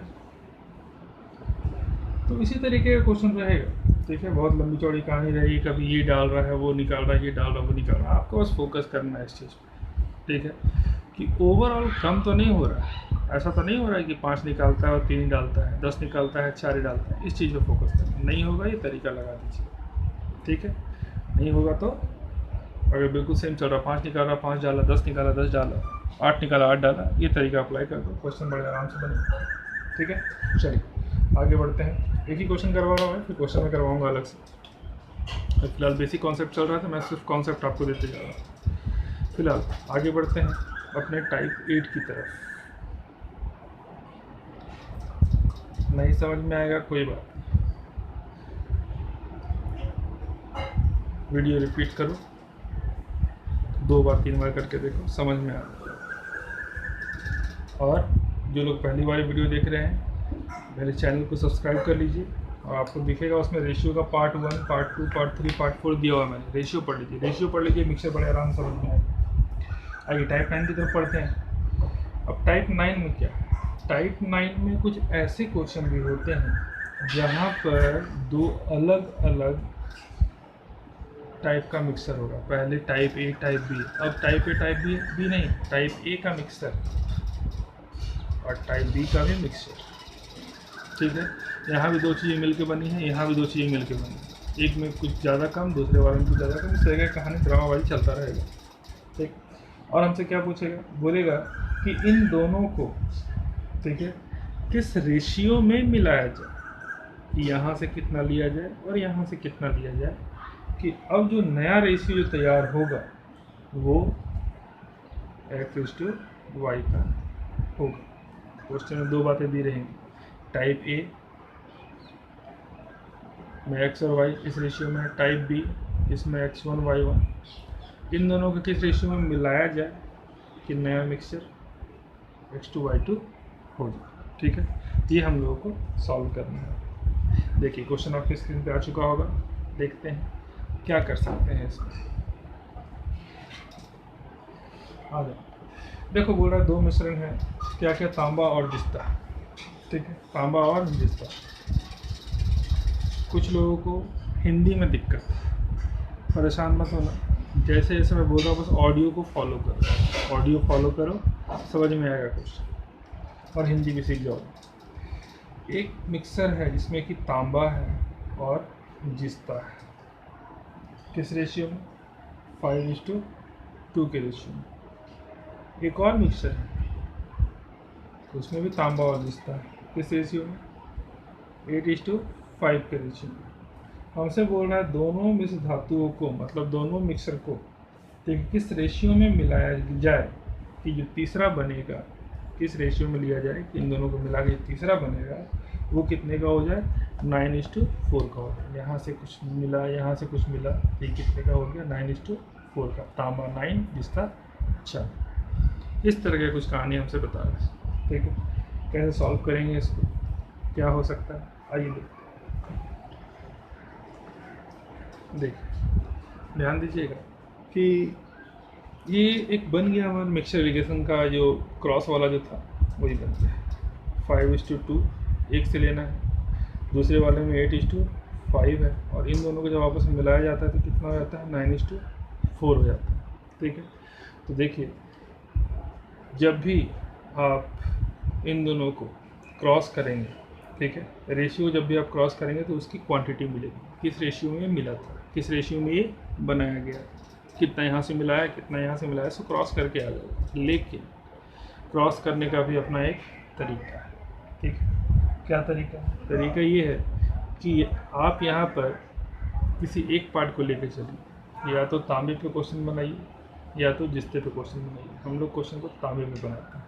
Speaker 1: तो इसी तरीके का क्वेश्चन रहेगा। ठीक है, बहुत लंबी चौड़ी कहानी रहेगी। कभी ये डाल रहा है, वो निकाल रहा है, ये डाल रहा है, वो निकाल रहा है। आपको बस फोकस करना है इस चीज़ पर। ठीक है, कि ओवरऑल कम तो नहीं हो रहा है। ऐसा तो नहीं हो रहा है कि 5 निकालता है और 3 ही डालता है, 10 निकालता है 4 ही डालता है। इस चीज़ पर फोकस करना। नहीं होगा ये तरीका लगा दीजिए। ठीक है, नहीं होगा तो अगर बिल्कुल सेम चल रहा, 5 निकाला 5 डाला, 10 निकाला 10 डाला, 8 निकाला 8 डाला, ये तरीका अप्लाई कर दो, क्वेश्चन बड़े आराम से बनेगा। ठीक है, चलिए आगे बढ़ते हैं। एक ही क्वेश्चन करवा रहा हूँ मैं, फिर क्वेश्चन में करवाऊँगा अलग से। फिलहाल बेसिक कॉन्सेप्ट चल रहा था, मैं सिर्फ कॉन्सेप्ट आपको देते जा रहा हूँ। फिलहाल आगे बढ़ते हैं अपने टाइप 8 की तरफ। नहीं समझ में आएगा कोई बात, वीडियो रिपीट करो, 2 बार 3 बार करके देखो, समझ में आ जाएगा। और जो लोग पहली बार वीडियो देख रहे हैं, मेरे चैनल को सब्सक्राइब कर लीजिए और आपको दिखेगा उसमें रेशियो का पार्ट 1, पार्ट 2, पार्ट 3, पार्ट 4 दिया हुआ है मैंने। रेशियो पढ़ लीजिए, रेशियो पढ़ लीजिए, मिक्सर बड़े आराम से समझ में आएगा। आइए टाइप 9 की तरफ पढ़ते हैं। अब टाइप 9 में क्या? टाइप 9 में कुछ ऐसे क्वेश्चन भी होते हैं जहाँ पर 2 अलग अलग टाइप का मिक्सर होगा। पहले टाइप ए टाइप बी, अब टाइप ए टाइप बी नहीं, टाइप ए का मिक्सर और टाइप बी का भी मिक्सर। ठीक है, यहाँ भी 2 चीज़ें मिलके बनी हैं, यहाँ भी 2 चीज़ें मिलके बनी हैं। एक में कुछ ज़्यादा कम, दूसरे वाले में कुछ ज़्यादा कम। इस तरह की कहानी ड्रामाबाजी चलता रहेगा। ठीक, और हमसे क्या पूछेगा? बोलेगा कि इन दोनों को, ठीक है, किस रेशियो में मिलाया जाए, यहाँ से कितना लिया जाए और यहाँ से कितना लिया जाए, कि अब जो नया रेशियो जो तैयार होगा वो x/y का होगा। क्वेश्चन में 2 बातें दी रहेंगी। टाइप ए में x और y इस रेशियो में है, टाइप बी इसमें x1 y1। इन दोनों को किस रेशियो में मिलाया जाए कि नया मिक्सचर x2 y2 हो जाए। ठीक है, ये हम लोगों को सॉल्व करना है। देखिए क्वेश्चन आपकी स्क्रीन पे आ चुका होगा, देखते हैं क्या कर सकते हैं इसमें। आ जाओ, देखो बोल रहा है 2 मिश्रण है, क्या क्या? तांबा और जिस्ता। ठीक है, तांबा और जिस्ता। कुछ लोगों को हिंदी में दिक्कत, परेशान मत होना। जैसे जैसे मैं बोल रहा हूँ बस ऑडियो को फॉलो करो, ऑडियो फॉलो करो, समझ में आएगा कुछ और हिंदी भी सीख जाओ। एक मिक्सर है जिसमें कि तांबा है और जिस्ता है। किस रेशियो में? 5:2 के रेशियो में। एक और मिक्सर है तो उसमें भी तांबा और जिस्ता है। किस रेशियो में? 8:5 के रेशियो में। हमसे बोल रहा है दोनों मिश्र धातुओं को, मतलब दोनों मिक्सर को, ठीक किस रेशियो में मिलाया जाए कि जो तीसरा बनेगा, किस रेशियो में लिया जाए कि इन दोनों को मिला के तीसरा बनेगा वो कितने का हो जाए? 9:4 का हो जाए। यहाँ से कुछ मिला, यहाँ से कुछ मिला, ये कितने का हो गया? 9:4 का। तांबा 9, जिस्ता 4। इस तरह की कुछ कहानी हमसे बता रहे हैं। ठीक है, कैसे सॉल्व करेंगे इसको, क्या हो सकता है, आइए देखिए। ध्यान दीजिएगा कि ये एक बन गया हमारा मिक्सचर इरिगेशन का जो क्रॉस वाला जो था वही बन गया। 5:2 एक से लेना है, दूसरे वाले में 8:5 है, और इन दोनों को जब आपस में मिलाया जाता है तो कितना हो जाता है? 9:4 हो जाता है। ठीक है, तो देखिए जब भी आप इन दोनों को क्रॉस करेंगे, ठीक है, रेशियो जब भी आप क्रॉस करेंगे तो उसकी क्वांटिटी मिलेगी, किस रेशियो में मिला था, किस रेशियो में ये बनाया गया, कितना यहाँ से मिलाया, कितना यहाँ से मिलाया, सो क्रॉस करके आ जाएगा। लेकिन क्रॉस करने का भी अपना एक तरीका है। ठीक है, क्या तरीका है? तरीका ये है कि आप यहाँ पर किसी एक पार्ट को लेकर चलिए, या तो तांबे पे क्वेश्चन बनाइए या तो जिस्ते पे क्वेश्चन बनाइए। हम लोग क्वेश्चन को तांबे में बनाते हैं।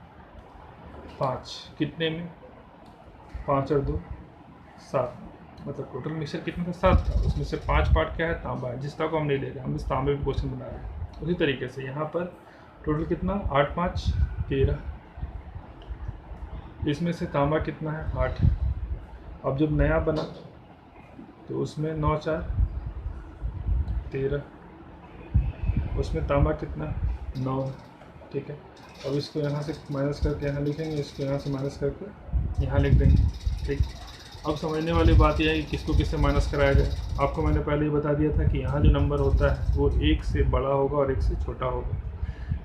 Speaker 1: 5 कितने में, 5 और 2 7, मतलब टोटल मिक्सचर कितने का 7 था, उसमें से 5 पार्ट क्या है, तांबा है, जिसका को हम नहीं ले रहे, हम इस तांबे में क्वेश्चन बना रहे हैं। उसी तरीके से यहाँ पर टोटल कितना, 8 5 13, इसमें से तांबा कितना है, 8 है। अब जब नया बना तो उसमें 9 4 13, उसमें तांबा कितना 9 है, ठीक है। अब इसको यहाँ से माइनस करके यहाँ लिखेंगे, इसको यहाँ से माइनस करके यहाँ लिख देंगे, ठीक। अब समझने वाली बात यह है कि किसको किससे माइनस कराया जाए। आपको मैंने पहले ही बता दिया था कि यहाँ जो नंबर होता है वो 1 से बड़ा होगा और 1 से छोटा होगा।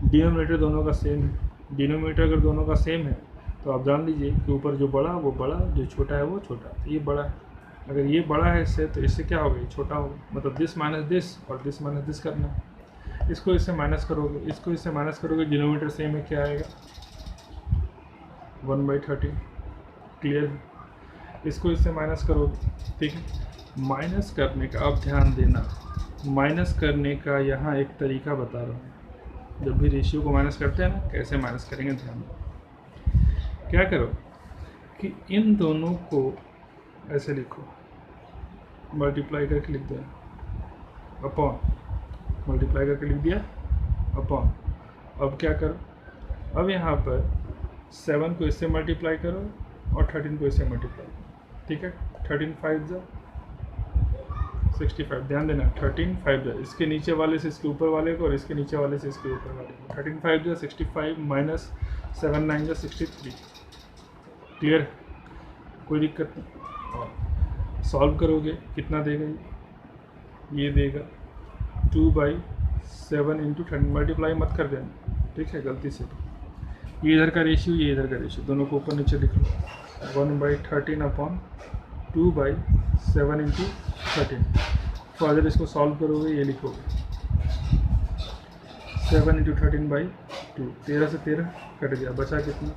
Speaker 1: डिनोमिनेटर दोनों का सेम है। डिनोमिनेटर अगर दोनों का सेम है तो आप जान लीजिए कि ऊपर जो बड़ा वो बड़ा, जो छोटा है वो छोटा। तो ये बड़ा है, अगर ये बड़ा है इससे तो इससे क्या होगा, ये छोटा होगा। मतलब दिस माइनस दिस और दिस माइनस दिस करना है। इसको इससे माइनस करोगे, इसको इससे माइनस करोगे, डिनोमिनेटर सेम है, क्या आएगा 1/13, क्लियर है। इसको इससे माइनस करोगे, ठीक है। माइनस करने का आप ध्यान देना, माइनस करने का यहाँ एक तरीका बता रहा हूँ। जब भी रेशियो को माइनस करते हैं ना, कैसे माइनस करेंगे ध्यान दो। क्या करो कि इन दोनों को ऐसे लिखो, मल्टीप्लाई करके लिख दो, अपॉन, मल्टीप्लाई करके लिख दिया अपॉन। अब क्या करो, अब यहाँ पर 7 को इससे मल्टीप्लाई करो और 13 को इससे मल्टीप्लाई करो, ठीक है। 13 5 जा 65, ध्यान देना 13 5 जा, इसके नीचे वाले से इसके ऊपर वाले को और इसके नीचे वाले से इसके ऊपर वाले को। 13 5 जा 65 माइनस 7 9 जा 63, क्लियर, कोई दिक्कत नहीं। और सॉल्व करोगे कितना देगा ये देगा 2/7 इंटू 13, मल्टीप्लाई मत कर देना, ठीक है, गलती से। ये इधर का रेशियो, ये इधर का रेशियो, दोनों को ऊपर नीचे लिख लो। 1/13 अपॉन 2/7 इंटू 13। फर्दर इसको सॉल्व करोगे, ये लिखोगे 7 इंटू 13/2, 13 से 13 कट गया, बचा कितना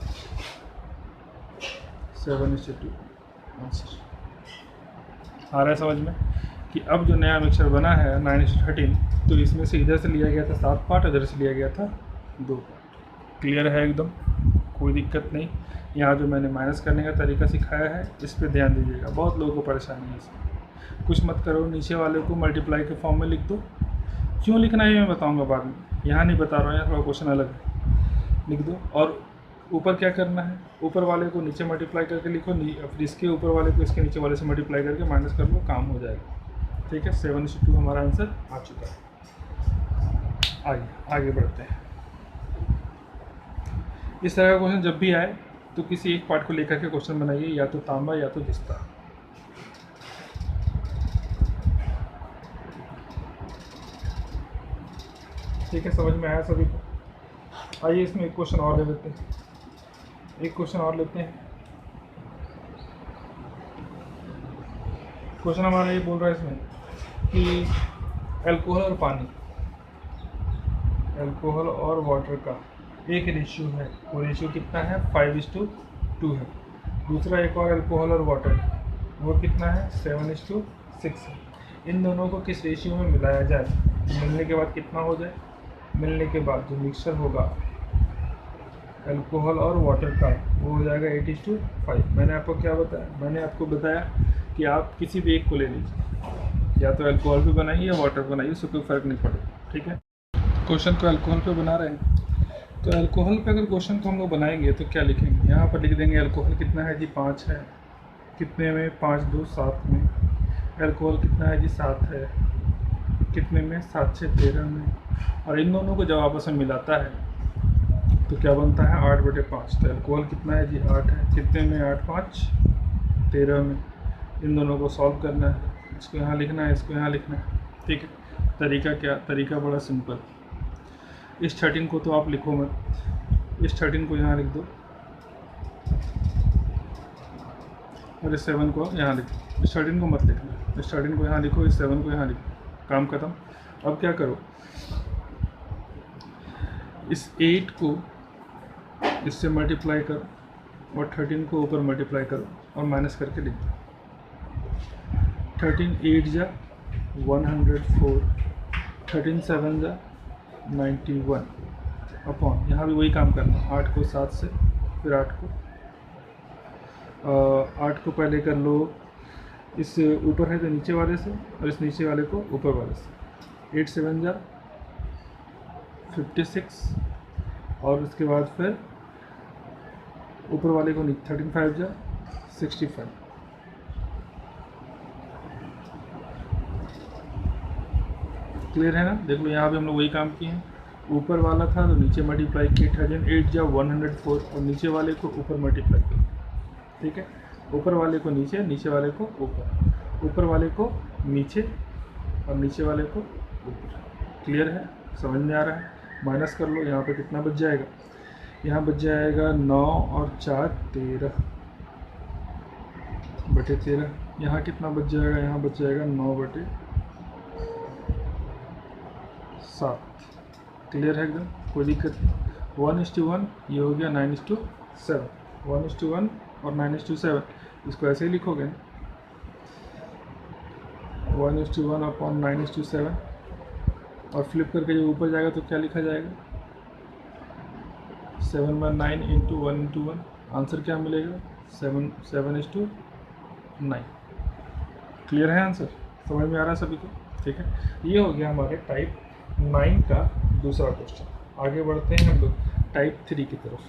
Speaker 1: 7:2 आंसर। आ रहा है समझ में कि अब जो नया मिक्सचर बना है 9:13, तो इसमें से इधर से लिया गया था 7 पार्ट, इधर से लिया गया था 2 पार्ट। क्लियर है एकदम, कोई दिक्कत नहीं। यहाँ जो मैंने माइनस करने का तरीका सिखाया है इस पर ध्यान दीजिएगा, बहुत लोगों को परेशानी है इसमें। कुछ मत करो, नीचे वाले को मल्टीप्लाई के फॉर्म में लिख दो। क्यों लिखना है मैं बताऊँगा बाद में, यहाँ नहीं बता रहा हूँ, यहाँ थोड़ा क्वेश्चन अलग है, लिख दो। और ऊपर क्या करना है, ऊपर वाले को नीचे मल्टीप्लाई करके लिखो, फिर इसके ऊपर वाले को इसके नीचे वाले से मल्टीप्लाई करके माइनस कर लो, काम हो जाएगा, ठीक है। 7:2 हमारा आंसर आ चुका है। आइए आगे बढ़ते हैं। इस तरह का क्वेश्चन जब भी आए तो किसी एक पार्ट को लेकर के क्वेश्चन बनाइए, या तो तांबा या तो जिस्ता। ठीक है, समझ में आया सभी को। आइए इसमें एक क्वेश्चन और ले लेते हैं, एक क्वेश्चन और लेते हैं। क्वेश्चन हमारा ये बोल रहा है इसमें कि अल्कोहल और पानी, अल्कोहल और वाटर का एक रेशियो है, वो रेशियो कितना है 5:2 है। दूसरा एक और अल्कोहल और वाटर, वो कितना है 7:6 है। इन दोनों को किस रेशियो में मिलाया जाए, मिलने के बाद कितना हो जाए, मिलने के बाद जो मिक्सचर होगा अल्कोहल और वाटर का वो हो जाएगा 8:5। मैंने आपको क्या बताया, मैंने आपको बताया कि आप किसी भी एक को ले लीजिए, या तो अल्कोहल पे बनाइए या वाटर बनाइए, उससे कोई फ़र्क नहीं पड़ेगा, ठीक है। क्वेश्चन को अल्कोहल पे बना रहे हैं, तो अल्कोहल पे अगर क्वेश्चन को हम लोग बनाएंगे तो क्या लिखेंगे, यहाँ पर लिख देंगे अल्कोहल कितना है जी 5 है, कितने में 5 2 7 में। अल्कोहल कितना है जी 7 है, कितने में 7 6 13 में। और इन दोनों को जब आपस में मिलाता है तो क्या बनता है 8/5। तो अल्कोहल कितना है जी 8 है, कितने में 8 5 13 में। इन दोनों को सॉल्व करना है, इसको यहाँ लिखना है, इसको यहाँ लिखना है, ठीक है। तरीका क्या, तरीका बड़ा सिंपल। इस 13 को तो आप लिखो मत, इस 13 को यहाँ लिख दो और इस 7 को यहाँ लिखो। इस 13 को मत लिखना, इस 13 को यहाँ लिखो, इस 7 को यहाँ लिखो, काम खत्म। अब क्या करो, इस 8 को इससे मल्टीप्लाई करो और 13 को ऊपर मल्टीप्लाई करो और माइनस करके लिख दो। 13 8 जा 104, 13 7 जा 91 अपॉन, यहाँ भी वही काम करना है, 8 को 7 से, फिर 8 को पहले कर लो इस ऊपर है तो नीचे वाले से, और इस नीचे वाले को ऊपर वाले से। 8 7 जा 56, और उसके बाद फिर ऊपर वाले को 13 5 जा 65। क्लियर है ना? देख लो यहाँ भी हम लोग वही काम किए हैं, ऊपर वाला था तो नीचे मल्टीप्लाई किए, 8 जा 104, और नीचे वाले को ऊपर मल्टीप्लाई किए। ठीक है, ऊपर वाले को नीचे, नीचे वाले को ऊपर, ऊपर वाले को नीचे और नीचे वाले को ऊपर। क्लियर है? समझ में आ रहा है? माइनस कर लो, यहाँ पे कितना बच जाएगा, यहाँ बच जाएगा 9 और 4 13 बटे 13। यहाँ कितना बच जाएगा, यहाँ बच जाएगा 9 बटे 7। क्लियर है एकदम, कोई दिक्कत नहीं। 1:1 ये हो गया 9:7, 1:1 और 9:7, इसको ऐसे ही लिखोगे 1:1 अपॉन 9:7, और फ्लिप करके जब ऊपर जाएगा तो क्या लिखा जाएगा, 7/9 इंटू 1:1। आंसर क्या मिलेगा, 7:9। क्लियर है आंसर? समझ में आ रहा है सभी को? ठीक है, ये हो गया हमारे टाइप 9 का दूसरा क्वेश्चन। आगे बढ़ते हैं हम लोग टाइप 3 की तरफ।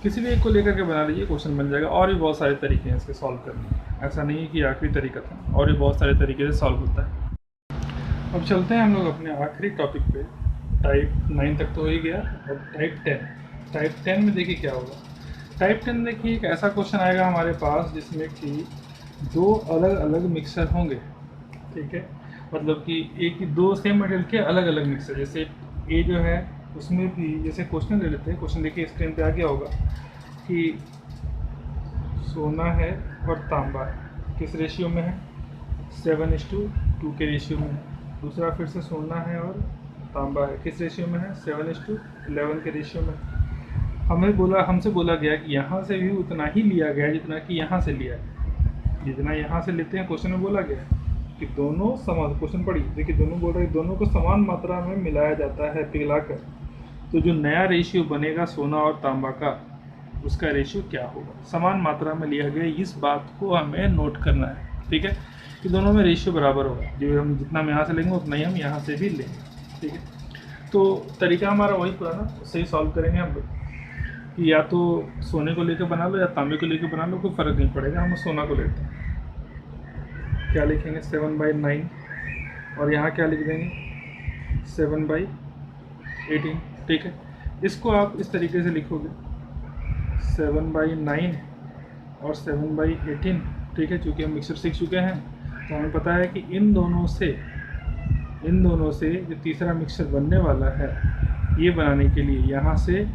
Speaker 1: किसी भी एक को लेकर के बना लीजिए, क्वेश्चन बन जाएगा। और भी बहुत सारे तरीके हैं इसके सॉल्व करने के, ऐसा नहीं है कि आखिरी तरीका था, और भी बहुत सारे तरीके से सॉल्व होता है। अब चलते हैं हम लोग अपने आखिरी टॉपिक पे। टाइप 9 तक तो हो ही गया, और टाइप 10। टाइप 10 में देखिए क्या होगा। टाइप 10 में देखिए एक ऐसा क्वेश्चन आएगा हमारे पास जिसमें कि 2 अलग अलग मिक्सर होंगे। ठीक है, मतलब कि एक ही 2 सेम मटेरियल के अलग अलग मिक्सर। जैसे ए जो है उसमें भी, जैसे क्वेश्चन ले लेते हैं। क्वेश्चन देखिए स्क्रीन पे आ गया होगा कि सोना है और तांबा है, किस रेशियो में है, 7:2 के रेशियो में है। दूसरा फिर से सोना है और तांबा है, किस रेशियो में है, 7:11 के रेशियो में। हमसे बोला गया कि यहाँ से भी उतना ही लिया गया जितना कि यहाँ से लिया है। जितना यहाँ से लेते हैं, क्वेश्चन में बोला गया कि दोनों समान, क्वेश्चन पढ़िए, देखिए दोनों बोल रहे हैं दोनों को समान मात्रा में मिलाया जाता है पिघलाकर, तो जो नया रेशियो बनेगा सोना और तांबा का, उसका रेशियो क्या होगा। समान मात्रा में लिया गया, इस बात को हमें नोट करना है। ठीक है, कि दोनों में रेशियो बराबर होगा, जो हम जितना हम यहाँ से लेंगे उतना ही हम यहाँ से भी लेंगे। ठीक है, तो तरीका हमारा वही पुराना, उससे ही सॉल्व करेंगे हम लोग कि या तो सोने को लेकर बना लो या तांबे को लेकर बना लो, कोई फ़र्क नहीं पड़ेगा। हम सोना को लेते हैं, क्या लिखेंगे 7/9, और यहाँ क्या लिख देंगे 7/18। ठीक है, इसको आप इस तरीके से लिखोगे 7/9 और 7/18। ठीक है, चूँकि हम मिक्सर सीख चुके हैं तो हमें पता है कि इन दोनों से जो तीसरा मिक्सर बनने वाला है, ये बनाने के लिए यहाँ से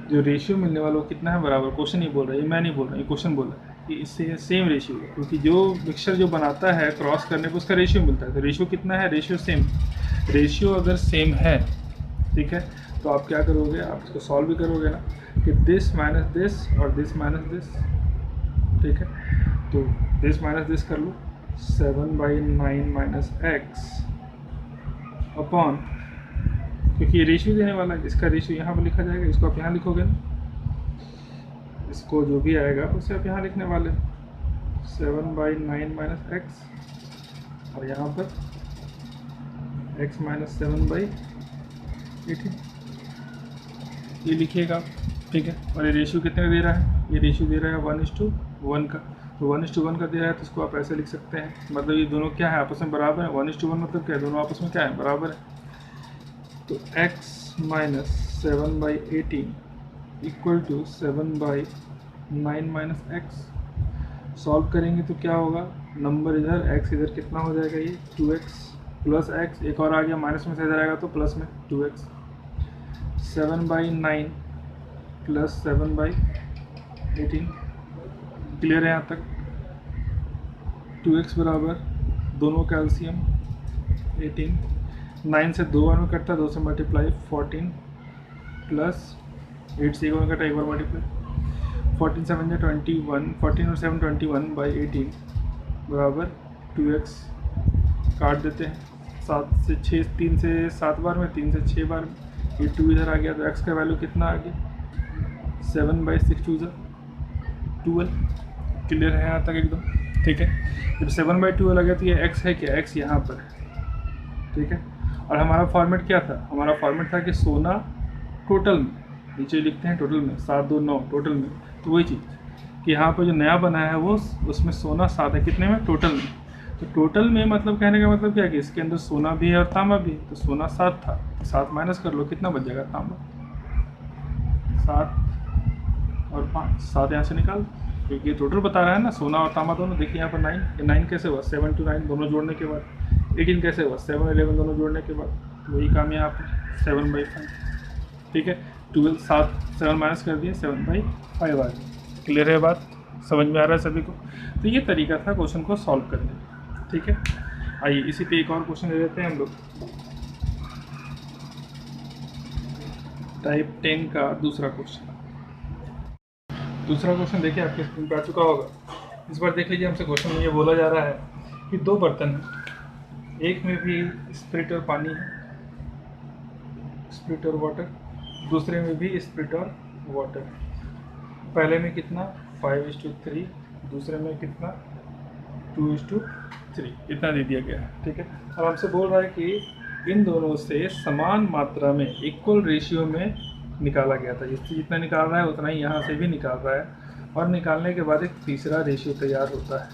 Speaker 1: जो रेशियो मिलने वाला वो कितना है, बराबर। क्वेश्चन ही बोल रहा है, ये मैं नहीं बोल रहा, ये क्वेश्चन बोल रहा है कि इससे सेम रेशियो है, क्योंकि जो मिक्सचर जो बनाता है क्रॉस करने पर उसका रेशियो मिलता है। तो रेशियो कितना है, रेशियो सेम। रेशियो अगर सेम है, ठीक है, तो आप क्या करोगे, आप इसको सॉल्व भी करोगे ना, कि दिस माइनस दिस और दिस माइनस दिस। ठीक है, तो दिस माइनस दिस कर लो, 7/9 माइनस एक्स अपॉन, क्योंकि ये रेशियो देने वाला है, इसका रेशियो यहाँ पर लिखा जाएगा, इसको आप यहाँ लिखोगे ना, इसको जो भी आएगा उसे आप यहाँ लिखने वाले 7/9 माइनस एक्स, और यहाँ पर x माइनस 7/18 ये लिखिएगा। ठीक है, और ये रेशियो कितने दे रहा है, ये रेशियो दे रहा है 1:1 का। तो 1:1 का दे रहा है, तो इसको आप ऐसे लिख सकते हैं, मतलब ये दोनों क्या है, आपस में बराबर है। 1:1 मतलब क्या है, दोनों आपस में क्या है, बराबर है। तो x minus 7/18 equal to 7/9 minus x. Solve करेंगे तो क्या होगा, नंबर इधर, x इधर, कितना हो जाएगा ये 2x प्लस x, एक और आ गया माइनस में से इधर आएगा तो प्लस में 2x। 7/9 प्लस 7/18। क्लियर है यहाँ तक। 2x बराबर, दोनों का एलसीएम 18, 9 से 2 बार में कटता है, 2 से मल्टीप्लाई 14 प्लस 8 से 1 बार में कटा, 1 बार मल्टीप्लाई 14 7 21, 14 और 7 21/18 बराबर 2x काट देते हैं, 7 से 6, 3 से 7 बार में, 3 से 6 बार में, ये 2 इधर आ गया तो x का वैल्यू कितना आ गया 7/6 2 12। क्लियर है यहाँ तक एकदम? ठीक है, जब 7/12 आ गया तो ये x है क्या, x यहाँ पर है। ठीक है, और हमारा फॉर्मेट क्या था, हमारा फॉर्मेट था कि सोना टोटल में, नीचे लिखते हैं टोटल में 7 2 9 टोटल में, तो वही चीज़ कि यहाँ पर जो नया बना है वो उसमें सोना 7 है, कितने में, टोटल में। तो टोटल में मतलब कहने का मतलब क्या है कि इसके अंदर सोना भी है और तांबा भी है, तो सोना 7 था, 7 माइनस कर लो, कितना बच जाएगा तांबा, 7 और 5, 7 यहाँ से निकाल, क्योंकि ये टोटल बता रहा है ना, सोना और तांबा दोनों। देखिए यहाँ पर 9, ये 9 कैसे हुआ, 7 to 9 दोनों जोड़ने के बाद, 18 कैसे हुआ, 7 11 दोनों जोड़ने के बाद, वही काम है यहाँ पर 7/5। ठीक है, 12 7 माइनस कर दिए, 7/5 आ गया। क्लियर है बात, समझ में आ रहा है सभी को? तो ये तरीका था क्वेश्चन को सॉल्व करने का। ठीक है, आइए इसी पे एक और क्वेश्चन ले लेते हैं हम लोग। टाइप 10 का दूसरा क्वेश्चन। दूसरा क्वेश्चन देखिए आपके स्क्रीन पर आ चुका होगा। इस बार देख लीजिए, हमसे क्वेश्चन में ये बोला जा रहा है कि 2 बर्तन हैं, एक में भी स्पिरिट और पानी है, स्पिरिट और वाटर, दूसरे में भी स्पिरिट और वाटर। पहले में कितना 5:3, दूसरे में कितना 2:3, इतना दे दिया गया है। ठीक है, और हमसे बोल रहा है कि इन दोनों से समान मात्रा में, इक्वल रेशियो में निकाला गया था। जिससे जितना निकाल रहा है उतना ही यहाँ से भी निकाल रहा है, और निकालने के बाद एक तीसरा रेशियो तैयार होता है।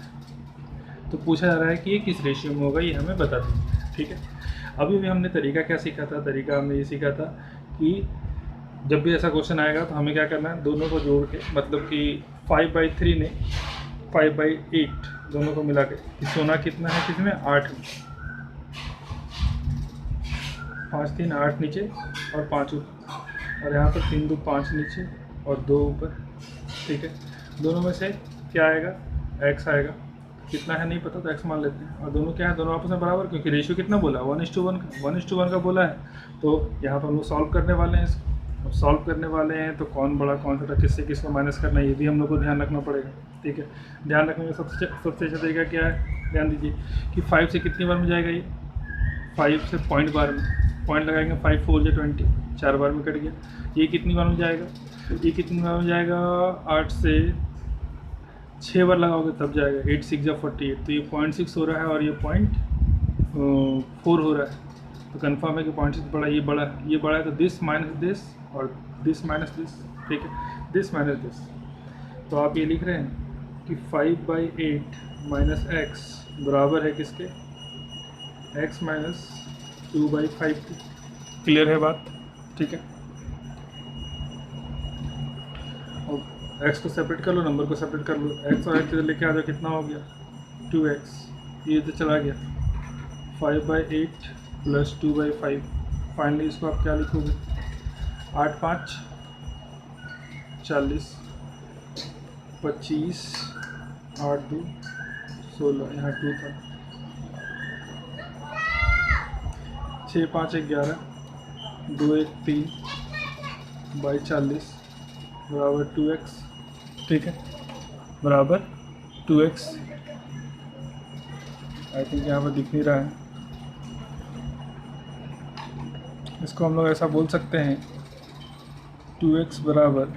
Speaker 1: तो पूछा जा रहा है कि ये किस रेशियो में होगा, ये हमें बता दीजिए। ठीक है, अभी भी हमने तरीका क्या सीखा था, तरीका हमने ये सीखा था कि जब भी ऐसा क्वेश्चन आएगा तो हमें क्या करना है, दोनों को जोड़ के, मतलब कि 5/3 ने 5/8 दोनों को मिला के, कि सोना कितना है, किसमें 8 में, 5 3 8 नीचे और 5 ऊपर, और यहाँ पर 3 2 5 नीचे और 2 ऊपर। ठीक है, दोनों में से क्या आएगा, x आएगा, कितना है नहीं पता तो x मान लेते हैं, और दोनों क्या है, दोनों आपस में बराबर, क्योंकि रेशियो कितना बोला 1:1 का, 1:1 का बोला है। तो यहाँ पर हम लोग सॉल्व करने वाले हैं इसको। अब सॉल्व करने वाले हैं तो कौन बड़ा कौन छोटा, किससे किसको माइनस करना है, ये भी हम लोग को ध्यान रखना पड़ेगा। ठीक है, ध्यान रखने का सबसे अच्छा तरीका क्या है, ध्यान दीजिए कि 5 से कितनी बार में जाएगा, ये 5 से पॉइंट बार में, पॉइंट लगाएंगे, 5 4 20, 4 बार में कट गया। ये कितनी बार में जाएगा, ये कितनी बार में जाएगा, 8 से 6 बार लगाओगे तब जाएगा, 8 6 48, तो ये 0.6 हो रहा है और ये 0.4 हो रहा है। तो कंफर्म है कि 0.6 बड़ा, ये बड़ा है, ये बड़ा है, तो दिस माइनस दिस और दिस माइनस दिस। ठीक है, दिस माइनस दिस, तो आप ये लिख रहे हैं कि 5/8 माइनस एक्स बराबर है किसके, x माइनस 2/5 की। क्लियर है बात? ठीक है, और x को सेपरेट कर लो, नंबर को सेपरेट कर लो, x और x इधर लेके आ जाओ, कितना हो गया 2x, ये इधर चला गया, 5/8 प्लस 2/5। फाइनली इसको आप क्या लिखोगे, 8 5 40, 25, 8 2 16, यहाँ 2 था, 6 5 11, 2 1 3 बाई 40 बराबर 2x। ठीक है, बराबर 2x। आई थिंक यहाँ पर दिख नहीं रहा है, इसको हम लोग ऐसा बोल सकते हैं, 2x बराबर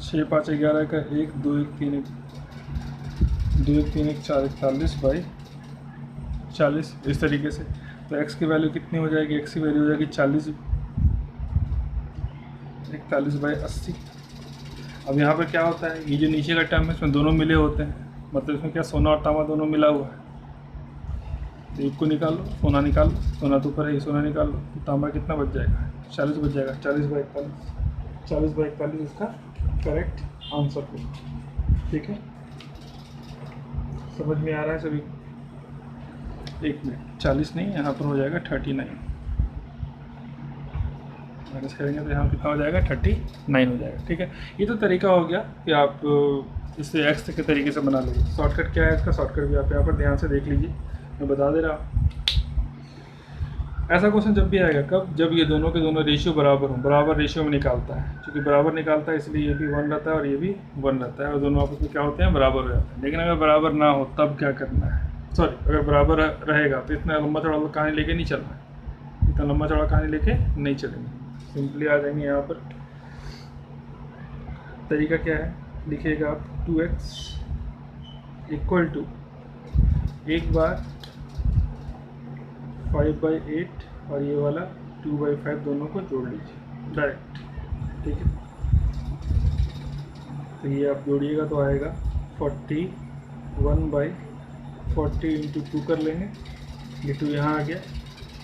Speaker 1: 6 5 11 का 1 2 1 3 1 2 1 3 1 4 41 बाई 40, इस तरीके से। तो x की वैल्यू कितनी हो जाएगी, x की वैल्यू हो जाएगी 41/80। अब यहाँ पर क्या होता है, ये जो नीचे का टर्म है इसमें दोनों मिले होते हैं, मतलब इसमें क्या सोना और तांबा दोनों मिला हुआ है। तो एक को निकाल लो, सोना निकाल लो, सोना तो ऊपर है, सोना निकाल लो, तो तांबा कितना बच जाएगा, 40 बच जाएगा, 40/41, 40/41 इसका करेक्ट आंसर होगा। ठीक है, समझ में आ रहा है सभी? एक मिनट, 40 नहीं, यहाँ पर हो जाएगा 39, माइनस करेंगे तो यहाँ कितना हो जाएगा 39 हो जाएगा। ठीक है, ये तो तरीका हो गया कि आप इसे एक्स के तरीके से बना लीजिए। शॉर्टकट क्या है इसका, शॉर्टकट भी आप यहाँ पर ध्यान से देख लीजिए, मैं बता दे रहा हूँ। ऐसा क्वेश्चन जब भी आएगा, कब, जब ये दोनों के दोनों रेशियो बराबर हों, बराबर रेशियो में निकालता है, क्योंकि बराबर निकालता है इसलिए ये भी 1 रहता है और ये भी 1 रहता है, और दोनों आपस में क्या होते हैं, बराबर हो जाते हैं। लेकिन अगर बराबर ना हो तब क्या करना है, सॉरी अगर बराबर रहेगा तो इतना लंबा चौड़ा कहानी लेके नहीं चलना है, इतना लंबा चौड़ा कहानी लेके नहीं चलेंगे। सिंपली आ जाएंगे यहाँ पर। तरीका क्या है, लिखिएगा आप 2x इक्वल टू एक बार 5/8 और ये वाला 2/5 दोनों को जोड़ लीजिए डायरेक्ट, ठीक है। तो ये आप जोड़िएगा तो आएगा 41/40 इंटू 2 कर लेंगे, ये 2 यहाँ आ गया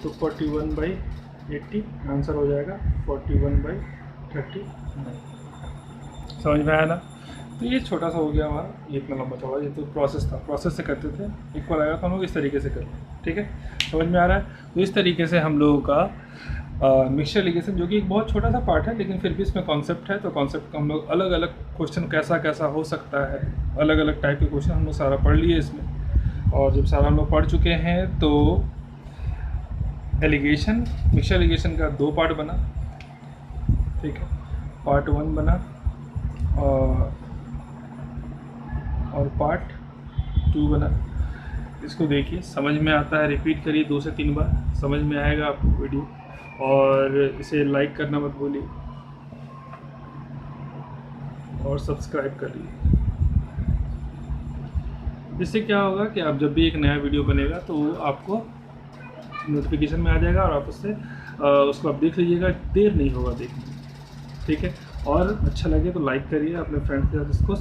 Speaker 1: तो 41/80 आंसर हो जाएगा 41/39। समझ में आया ना। तो ये छोटा सा हो गया हमारा, ये इतना लंबा चौड़ा, ये तो प्रोसेस था, प्रोसेस से करते थे। इक्वल आएगा तो हम लोग इस तरीके से कर, ठीक है, समझ में आ रहा है। तो इस तरीके से हम लोगों का मिक्सचर लिगेशन, जो कि एक बहुत छोटा सा पार्ट है लेकिन फिर भी इसमें कॉन्सेप्ट है, तो कॉन्सेप्ट का हम लोग अलग अलग क्वेश्चन कैसा कैसा हो सकता है, अलग अलग टाइप के क्वेश्चन हम लोग सारा पढ़ लिए इसमें। और जब सारा हम लोग पढ़ चुके हैं तो एलिगेशन, मिक्सचर लिगेशन का 2 पार्ट बना, ठीक है, पार्ट 1 बना और पार्ट 2 बना। इसको देखिए, समझ में आता है, रिपीट करिए 2 से 3 बार, समझ में आएगा आपको वीडियो। और इसे लाइक करना मत भूलिए और सब्सक्राइब करिए। इससे क्या होगा कि आप जब भी एक नया वीडियो बनेगा तो वो आपको नोटिफिकेशन में आ जाएगा और आप उससे उसको आप देख लीजिएगा, देर नहीं होगा देखने, ठीक है। और अच्छा लगे तो लाइक करिए, अपने फ्रेंड्स के साथ इसको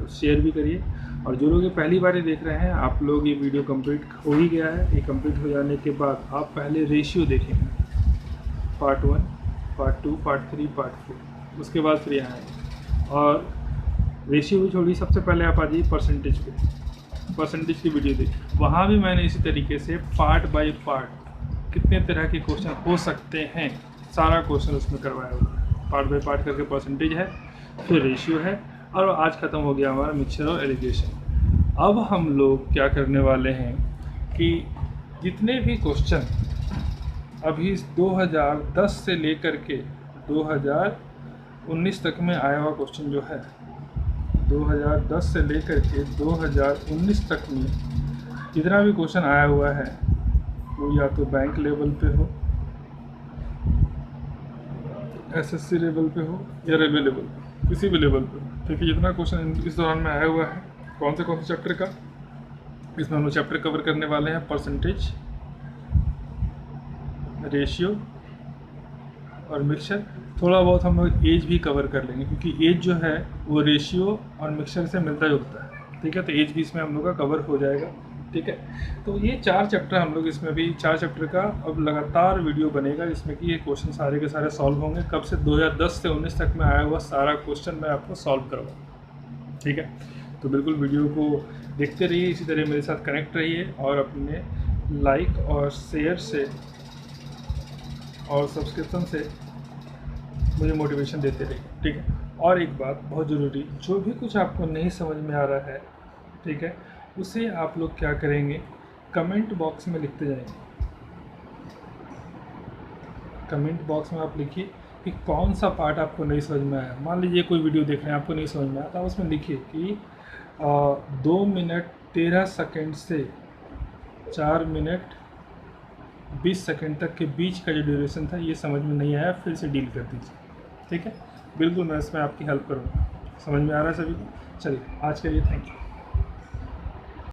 Speaker 1: शेयर भी करिए। और जो लोग ये पहली बार ही देख रहे हैं, आप लोग ये वीडियो कंप्लीट हो ही गया है। ये कंप्लीट हो जाने के बाद आप पहले रेशियो देखेंगे, पार्ट 1, पार्ट 2, पार्ट 3, पार्ट 4, उसके बाद फिर यहाँ आएंगे। और रेशियो भी छोड़िए, सबसे पहले आप आ जाइए परसेंटेज पे, परसेंटेज की वीडियो देखिए। वहाँ भी मैंने इसी तरीके से पार्ट बाय पार्ट कितने तरह के क्वेश्चन हो सकते हैं, सारा क्वेश्चन उसमें करवाया हुआ है। पार्ट बाय पार्ट करके परसेंटेज है, फिर रेशियो है, और आज ख़त्म हो गया हमारा मिक्सचर और एलिगेशन। अब हम लोग क्या करने वाले हैं कि जितने भी क्वेश्चन अभी 2010 से लेकर के 2019 तक में आया हुआ क्वेश्चन जो है, 2010 से लेकर के 2019 तक में जितना भी क्वेश्चन आया हुआ है, वो या तो बैंक लेवल पे हो, एसएससी लेवल पे हो, या रेलवे लेवल पे, किसी भी लेवल पे, ठीक है। जितना क्वेश्चन इस दौरान में आया हुआ है, कौन से चैप्टर का, इसमें हम लोग चैप्टर कवर करने वाले हैं परसेंटेज, रेशियो और मिक्सचर। थोड़ा बहुत हम लोग एज भी कवर कर लेंगे, क्योंकि एज जो है वो रेशियो और मिक्सचर से मिलता जुलता है, ठीक है। तो एज भी इसमें हम लोग का कवर हो जाएगा, ठीक है। तो ये 4 चैप्टर हम लोग, इसमें भी 4 चैप्टर का अब लगातार वीडियो बनेगा, जिसमें कि ये क्वेश्चन सारे के सारे सॉल्व होंगे। कब से 2010 से 19 तक में आया हुआ सारा क्वेश्चन मैं आपको सॉल्व करवाऊँगा, ठीक है। तो बिल्कुल वीडियो को देखते रहिए, इसी तरह मेरे साथ कनेक्ट रहिए और अपने लाइक और शेयर से और सब्सक्रिप्शन से मुझे मोटिवेशन देते रहिए, ठीक है। और एक बात बहुत ज़रूरी, जो भी कुछ आपको नहीं समझ में आ रहा है, ठीक है, उसे आप लोग क्या करेंगे, कमेंट बॉक्स में लिखते जाएंगे। कमेंट बॉक्स में आप लिखिए कि कौन सा पार्ट आपको नहीं समझ में आया। मान लीजिए कोई वीडियो देख रहे हैं, आपको नहीं समझ में आया, तो उसमें लिखिए कि 2 मिनट 13 सेकंड से 4 मिनट 20 सेकंड तक के बीच का जो ड्यूरेशन था, ये समझ में नहीं आया, फिर से डील कर दीजिए, ठीक है। बिल्कुल मैं इसमें आपकी हेल्प करूँगा। समझ में आ रहा है सभी को? चलिए, आज के लिए थैंक यू।